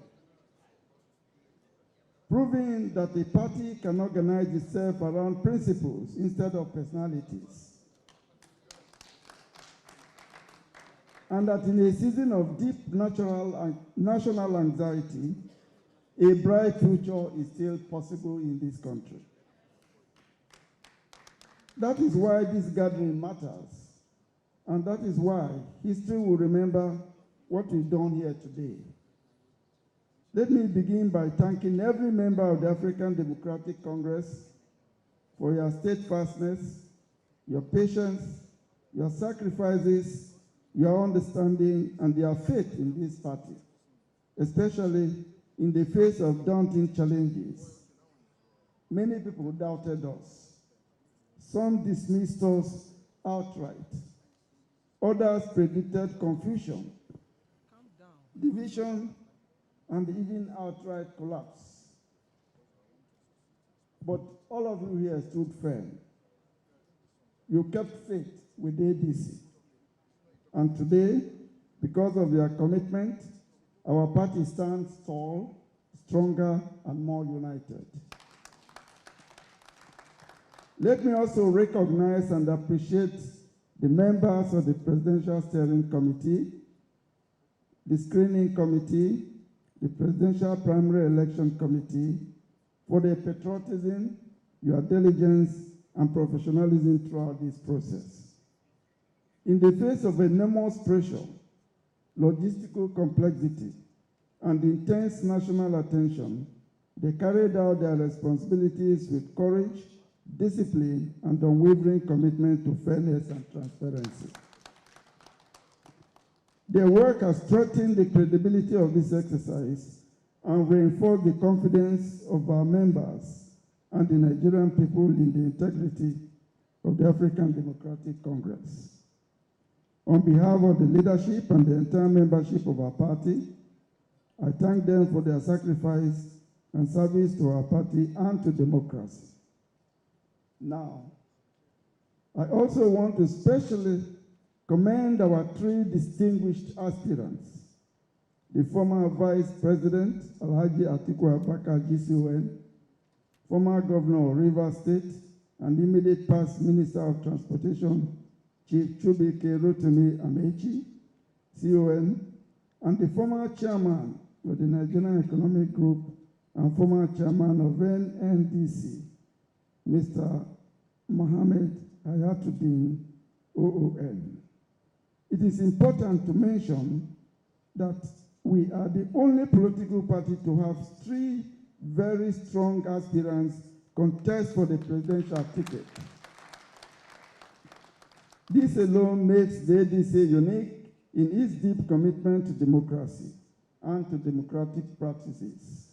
proving that a party can organize itself around principles instead of personalities, and that in a season of deep national anxiety, a bright future is still possible in this country. That is why this gathering matters, and that is why history will remember what we've done here today. Let me begin by thanking every member of the African Democratic Congress for your steadfastness, your patience, your sacrifices, your understanding, and your faith in this party, especially in the face of daunting challenges. Many people doubted us. Some dismissed us outright. Others predicted confusion, division, and even outright collapse. But all of you here stood firm. You kept faith with ADC. And today, because of your commitment, our party stands tall, stronger, and more united. Let me also recognize and appreciate the members of the Presidential Steering Committee, the Screening Committee, the Presidential Primary Election Committee, for their patriotism, your diligence, and professionalism throughout this process. In the face of enormous pressure, logistical complexity, and intense national attention, they carried out their responsibilities with courage, discipline, and unwavering commitment to fairness and transparency. Their work has strengthened the credibility of this exercise and reinforced the confidence of our members and the Nigerian people in the integrity of the African Democratic Congress. On behalf of the leadership and the entire membership of our party, I thank them for their sacrifice and service to our party and to democracy. Now, I also want to specially commend our three distinguished aspirants, the former Vice President, Alhaji Atiku Abubakar GCON, former Governor of Rivers State, and immediate past Minister of Transportation, Chief Chubike Rotimi Amechi, CON, and the former Chairman of the Nigerian Economic Group and former Chairman of NNDC, Mr. Mohammed Hayatuddin, OON. It is important to mention that we are the only political party to have three very strong aspirants contest for the presidential ticket. This alone makes the ADC unique in its deep commitment to democracy and to democratic practices.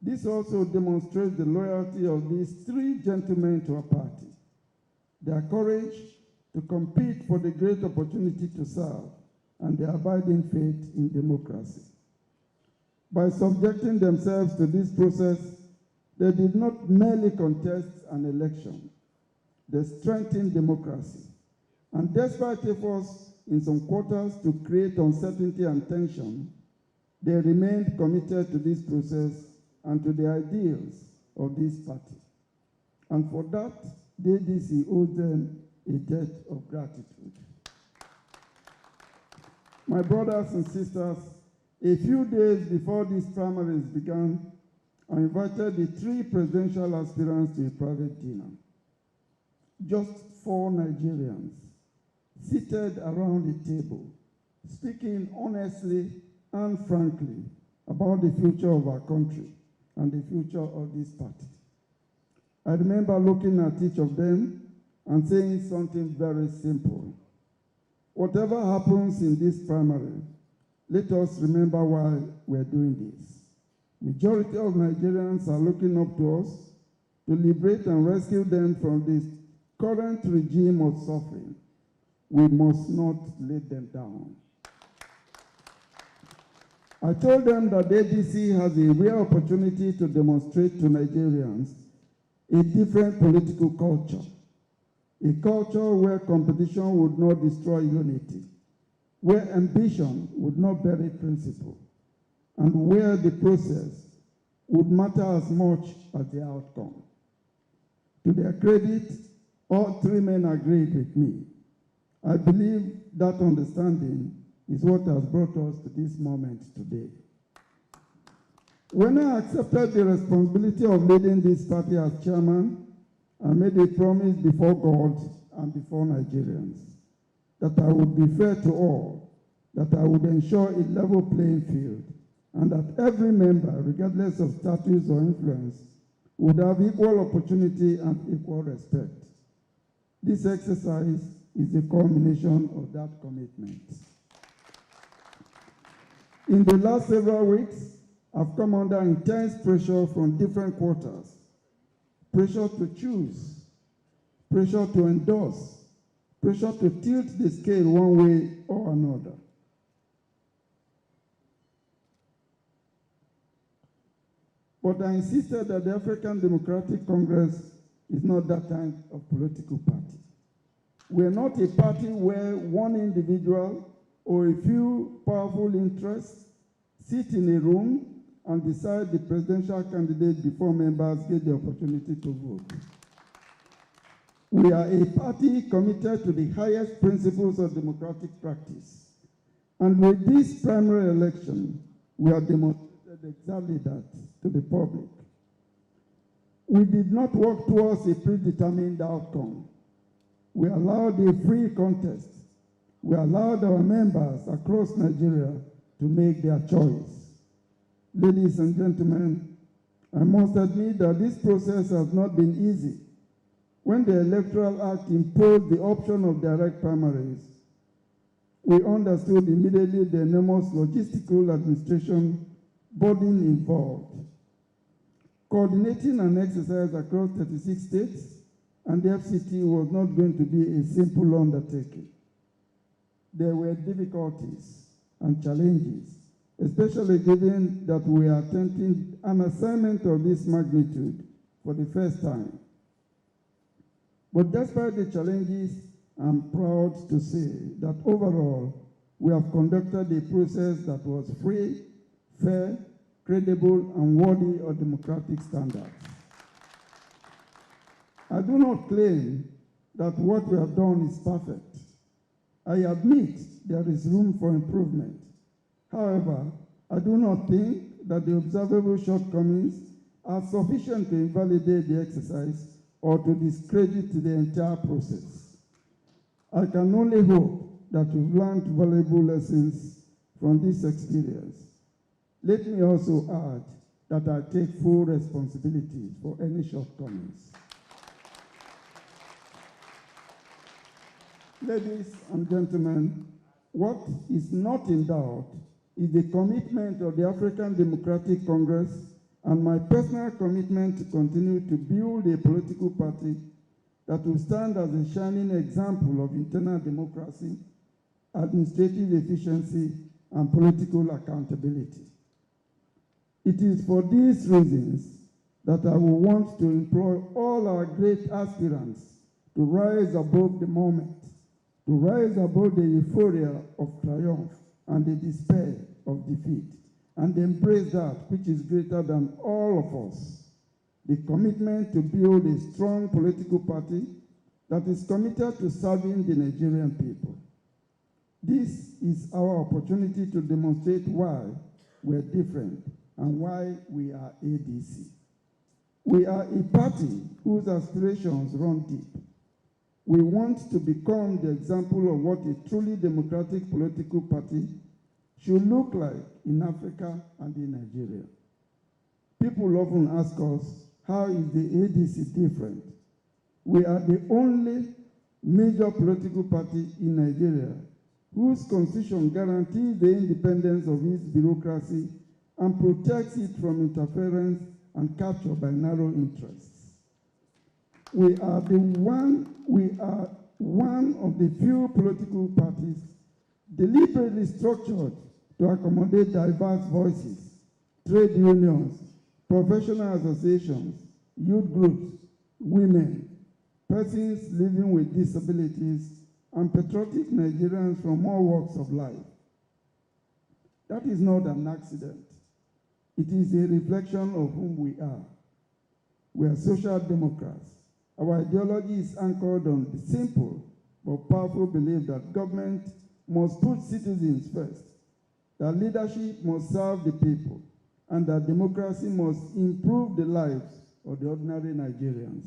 This also demonstrates the loyalty of these three gentlemen to our party, their courage to compete for the great opportunity to serve, and their abiding faith in democracy. By subjecting themselves to this process, they did not merely contest an election, they strengthened democracy. And despite efforts in some quarters to create uncertainty and tension, they remained committed to this process and to the ideals of this party. And for that, the ADC owes them a debt of gratitude. My brothers and sisters, a few days before these primaries began, I invited the three presidential aspirants to a private dinner. Just 4 Nigerians, seated around the table, speaking honestly and frankly about the future of our country and the future of this party. I remember looking at each of them and saying something very simple. Whatever happens in this primary, let us remember why we're doing this. Majority of Nigerians are looking up to us to liberate and rescue them from this current regime of suffering. We must not let them down. I told them that the ADC has a rare opportunity to demonstrate to Nigerians a different political culture, a culture where competition would not destroy unity, where ambition would not bury principle, and where the process would matter as much as the outcome. To their credit, all three men agreed with me. I believe that understanding is what has brought us to this moment today. When I accepted the responsibility of leading this party as chairman, I made a promise before God and before Nigerians that I would be fair to all, that I would ensure a level playing field, and that every member, regardless of status or influence, would have equal opportunity and equal respect. This exercise is the culmination of that commitment. In the last several weeks, I've come under intense pressure from different quarters. Pressure to choose, pressure to endorse, pressure to tilt the scale one way or another. But I insisted that the African Democratic Congress is not that kind of political party. We're not a party where one individual or a few powerful interests sit in a room and decide the presidential candidate before members get the opportunity to vote. We are a party committed to the highest principles of democratic practice. And with this primary election, we have demonstrated exactly that to the public. We did not work towards a predetermined outcome. We allowed a free contest. We allowed our members across Nigeria to make their choice. Ladies and gentlemen, I must admit that this process has not been easy. When the Electoral Act imposed the option of direct primaries, we understood immediately the enormous logistical administration burden involved. Coordinating an exercise across 36 states and the FCT was not going to be a simple undertaking. There were difficulties and challenges, especially given that we are attempting an assignment of this magnitude for the first time. But despite the challenges, I'm proud to say that overall, we have conducted a process that was free, fair, credible, and worthy of democratic standards. I do not claim that what we have done is perfect. I admit there is room for improvement. However, I do not think that the observable shortcomings are sufficient to invalidate the exercise or to discredit the entire process. I can only hope that we've learned valuable lessons from this experience. Let me also add that I take full responsibility for any shortcomings. Ladies and gentlemen, what is not in doubt is the commitment of the African Democratic Congress and my personal commitment to continue to build a political party that will stand as a shining example of internal democracy, administrative efficiency, and political accountability. It is for these reasons that I will want to employ all our great aspirants to rise above the moment, to rise above the euphoria of triumph and the despair of defeat, and embrace that which is greater than all of us, the commitment to build a strong political party that is committed to serving the Nigerian people. This is our opportunity to demonstrate why we're different and why we are ADC. We are a party whose aspirations run deep. We want to become the example of what a truly democratic political party should look like in Africa and in Nigeria. People often ask us, how is the ADC different? We are the only major political party in Nigeria whose constitution guarantees the independence of its bureaucracy and protects it from interference and capture by narrow interests. We are one of the few political parties deliberately structured to accommodate diverse voices, trade unions, professional associations, youth groups, women, persons living with disabilities, and patriotic Nigerians from all walks of life. That is not an accident. It is a reflection of whom we are. We are social democrats. Our ideology is anchored on the simple but powerful belief that government must put citizens first, that leadership must serve the people, and that democracy must improve the lives of the ordinary Nigerians.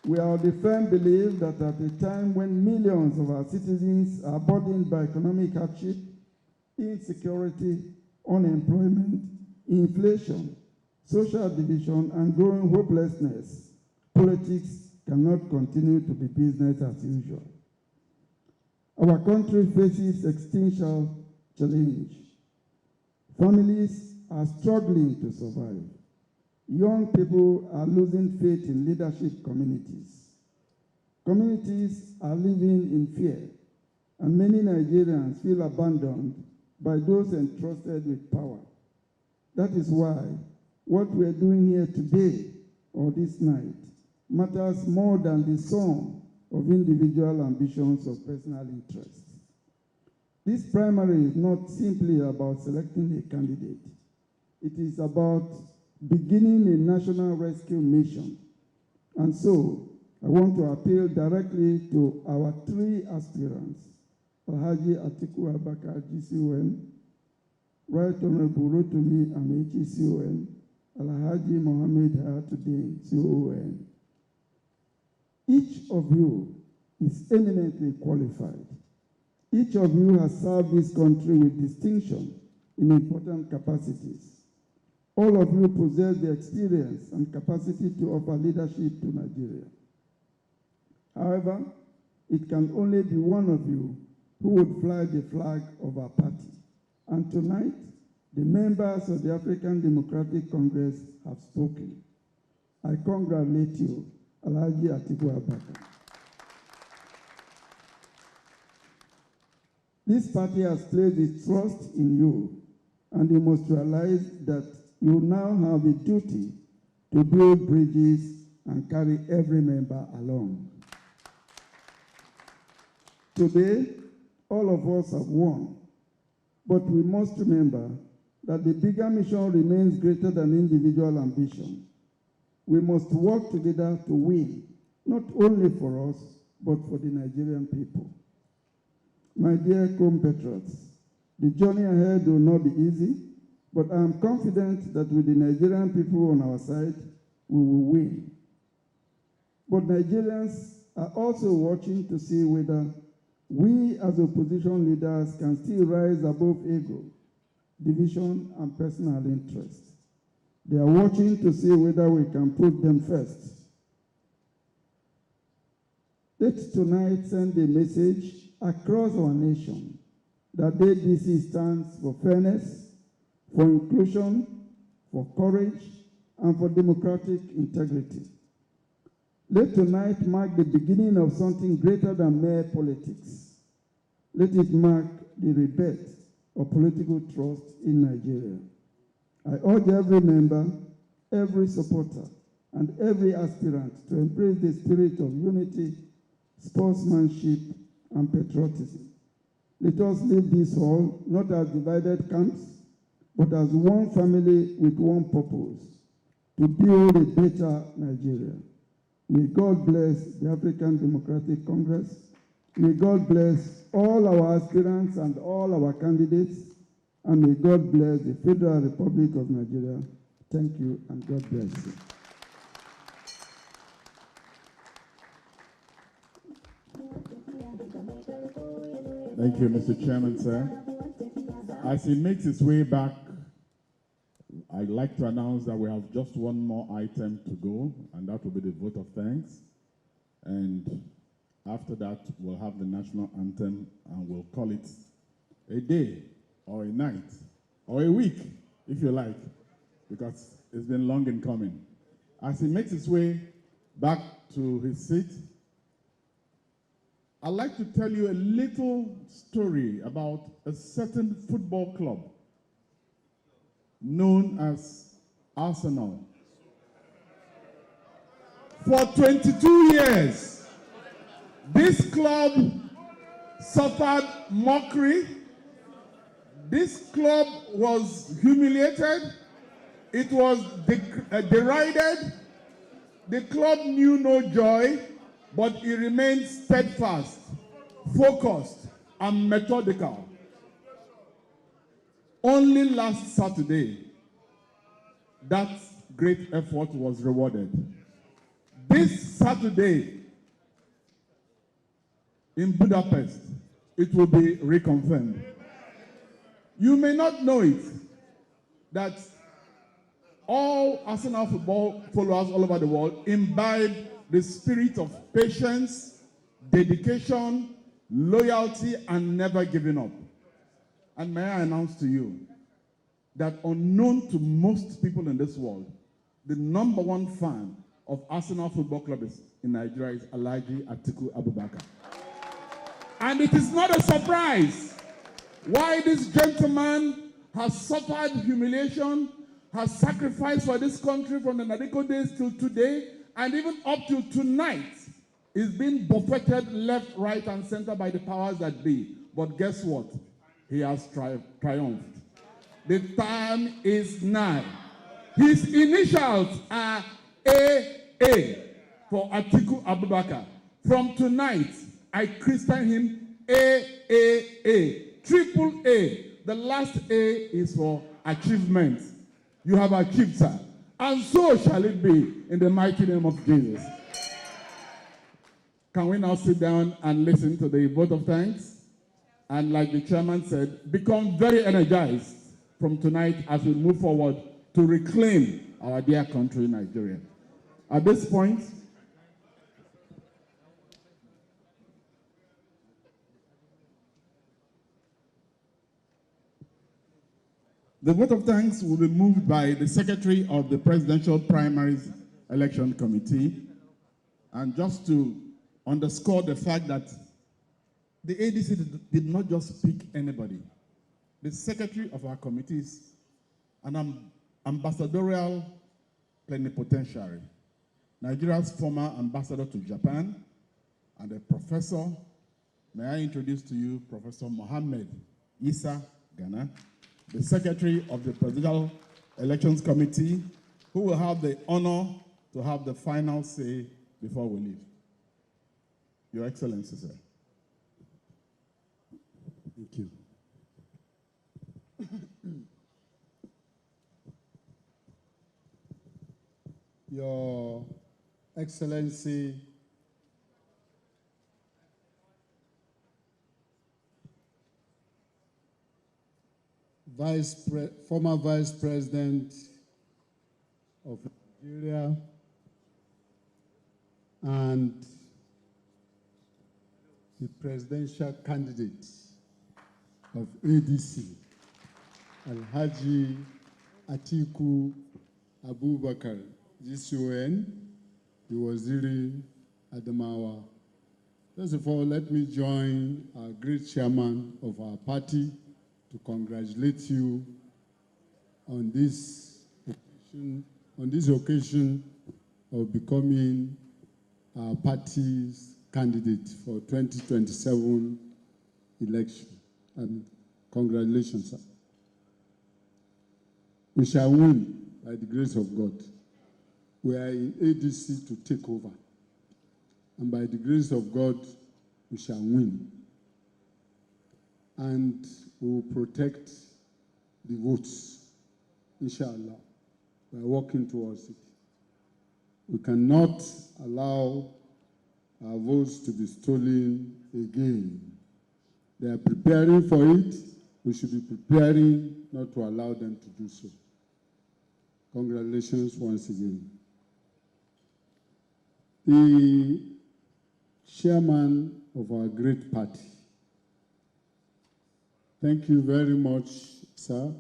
We are of the firm belief that at a time when millions of our citizens are burdened by economic hardship, insecurity, unemployment, inflation, social division, and growing hopelessness, politics cannot continue to be business as usual. Our country faces existential challenge. Families are struggling to survive. Young people are losing faith in leadership communities. Communities are living in fear, and many Nigerians feel abandoned by those entrusted with power. That is why what we are doing here today or this night matters more than the sum of individual ambitions or personal interests. This primary is not simply about selecting a candidate. It is about beginning a national rescue mission. And so, I want to appeal directly to our three aspirants, Alhaji Atiku Abubakar, GCON, Right Honorable Rotimi Amechi, CON, Alhaji Mohammed Hayatuddin, CON. Each of you is eminently qualified. Each of you has served this country with distinction in important capacities. All of you possess the experience and capacity to offer leadership to Nigeria. However, it can only be one of you who would fly the flag of our party. And tonight, the members of the African Democratic Congress have spoken. I congratulate you, Alhaji Atiku Abubakar. This party has placed its trust in you, and you must realize that you now have a duty to build bridges and carry every member along. Today, all of us have won, but we must remember that the bigger mission remains greater than individual ambition. We must work together to win, not only for us, but for the Nigerian people. My dear compatriots, the journey ahead will not be easy, but I am confident that with the Nigerian people on our side, we will win. But Nigerians are also watching to see whether we as opposition leaders can still rise above ego, division, and personal interest. They are watching to see whether we can put them first. Let's tonight send a message across our nation that ADC stands for fairness, for inclusion, for courage, and for democratic integrity. Let tonight mark the beginning of something greater than mere politics. Let it mark the rebirth of political trust in Nigeria. I urge every member, every supporter, and every aspirant to embrace the spirit of unity, sportsmanship, and patriotism. Let us leave this hall not as divided camps, but as one family with one purpose, to build a better Nigeria. May God bless the African Democratic Congress. May God bless all our aspirants and all our candidates. And may God bless the Federal Republic of Nigeria. Thank you, and God bless you. Thank you, Mr. Chairman, sir. As he makes his way back, I'd like to announce that we have just one more item to go, and that will be the vote of thanks. And after that, we'll have the national anthem, and we'll call it a day, or a night, or a week, if you like, because it's been long in coming. As he makes his way back to his seat, I'd like to tell you a little story about a certain football club known as Arsenal For 22 years, this club suffered mockery. This club was humiliated. It was derided. The club knew no joy, but it remained steadfast, focused, and methodical. Only last Saturday, that great effort was rewarded. This Saturday, in Budapest, it will be reconfirmed. You may not know it, that all Arsenal football followers all over the world imbibe the spirit of patience, dedication, loyalty, and never giving up. And may I announce to you that unknown to most people in this world, the #1 fan of Arsenal Football Club in Nigeria is Alhaji Atiku Abubakar. And it is not a surprise why this gentleman has suffered humiliation, has sacrificed for this country from the Nadeko days till today, and even up till tonight, is being buffeted left, right, and center by the powers that be. But guess what? He has triumphed. The time is now. His initials are AA for Atiku Abubakar. From tonight, I christen him AAA, triple A. The last A is for achievement. You have achieved, sir. And so shall it be in the mighty name of Jesus. Can we now sit down and listen to the vote of thanks? And like the chairman said, become very energized from tonight as we move forward to reclaim our dear country, Nigeria. At this point, the vote of thanks will be moved by the Secretary of the Presidential Primaries Election Committee. And just to underscore the fact that the ADC did not just pick anybody. The Secretary of our committee is an ambassadorial plenipotentiary, Nigeria's former ambassador to Japan, and a professor. May I introduce to you Professor Mohammed Issa Ghana, the Secretary of the Presidential Elections Committee, who will have the honor to have the final say before we leave. Your Excellency, sir. Thank you. Your Excellency, former Vice President of Nigeria and the presidential candidate of ADC, Alhaji Atiku Abubakar, GCON, the Waziri Adamawa. First of all, let me join our great chairman of our party to congratulate you on this occasion of becoming our party's candidate for 2027 election. And congratulations, sir. We shall win by the grace of God. We are in ADC to take over. And by the grace of God, we shall win. And we will protect the votes, inshallah. We are working towards it. We cannot allow our votes to be stolen again. They are preparing for it. We should be preparing not to allow them to do so. Congratulations once again. The chairman of our great party. Thank you very much, sir,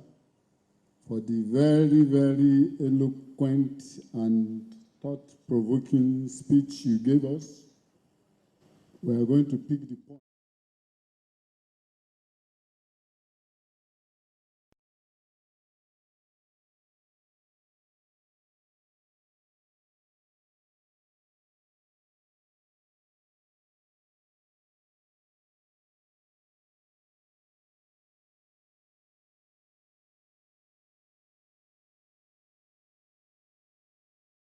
for the very, very eloquent and thought-provoking speech you gave us. We are going to pick the point.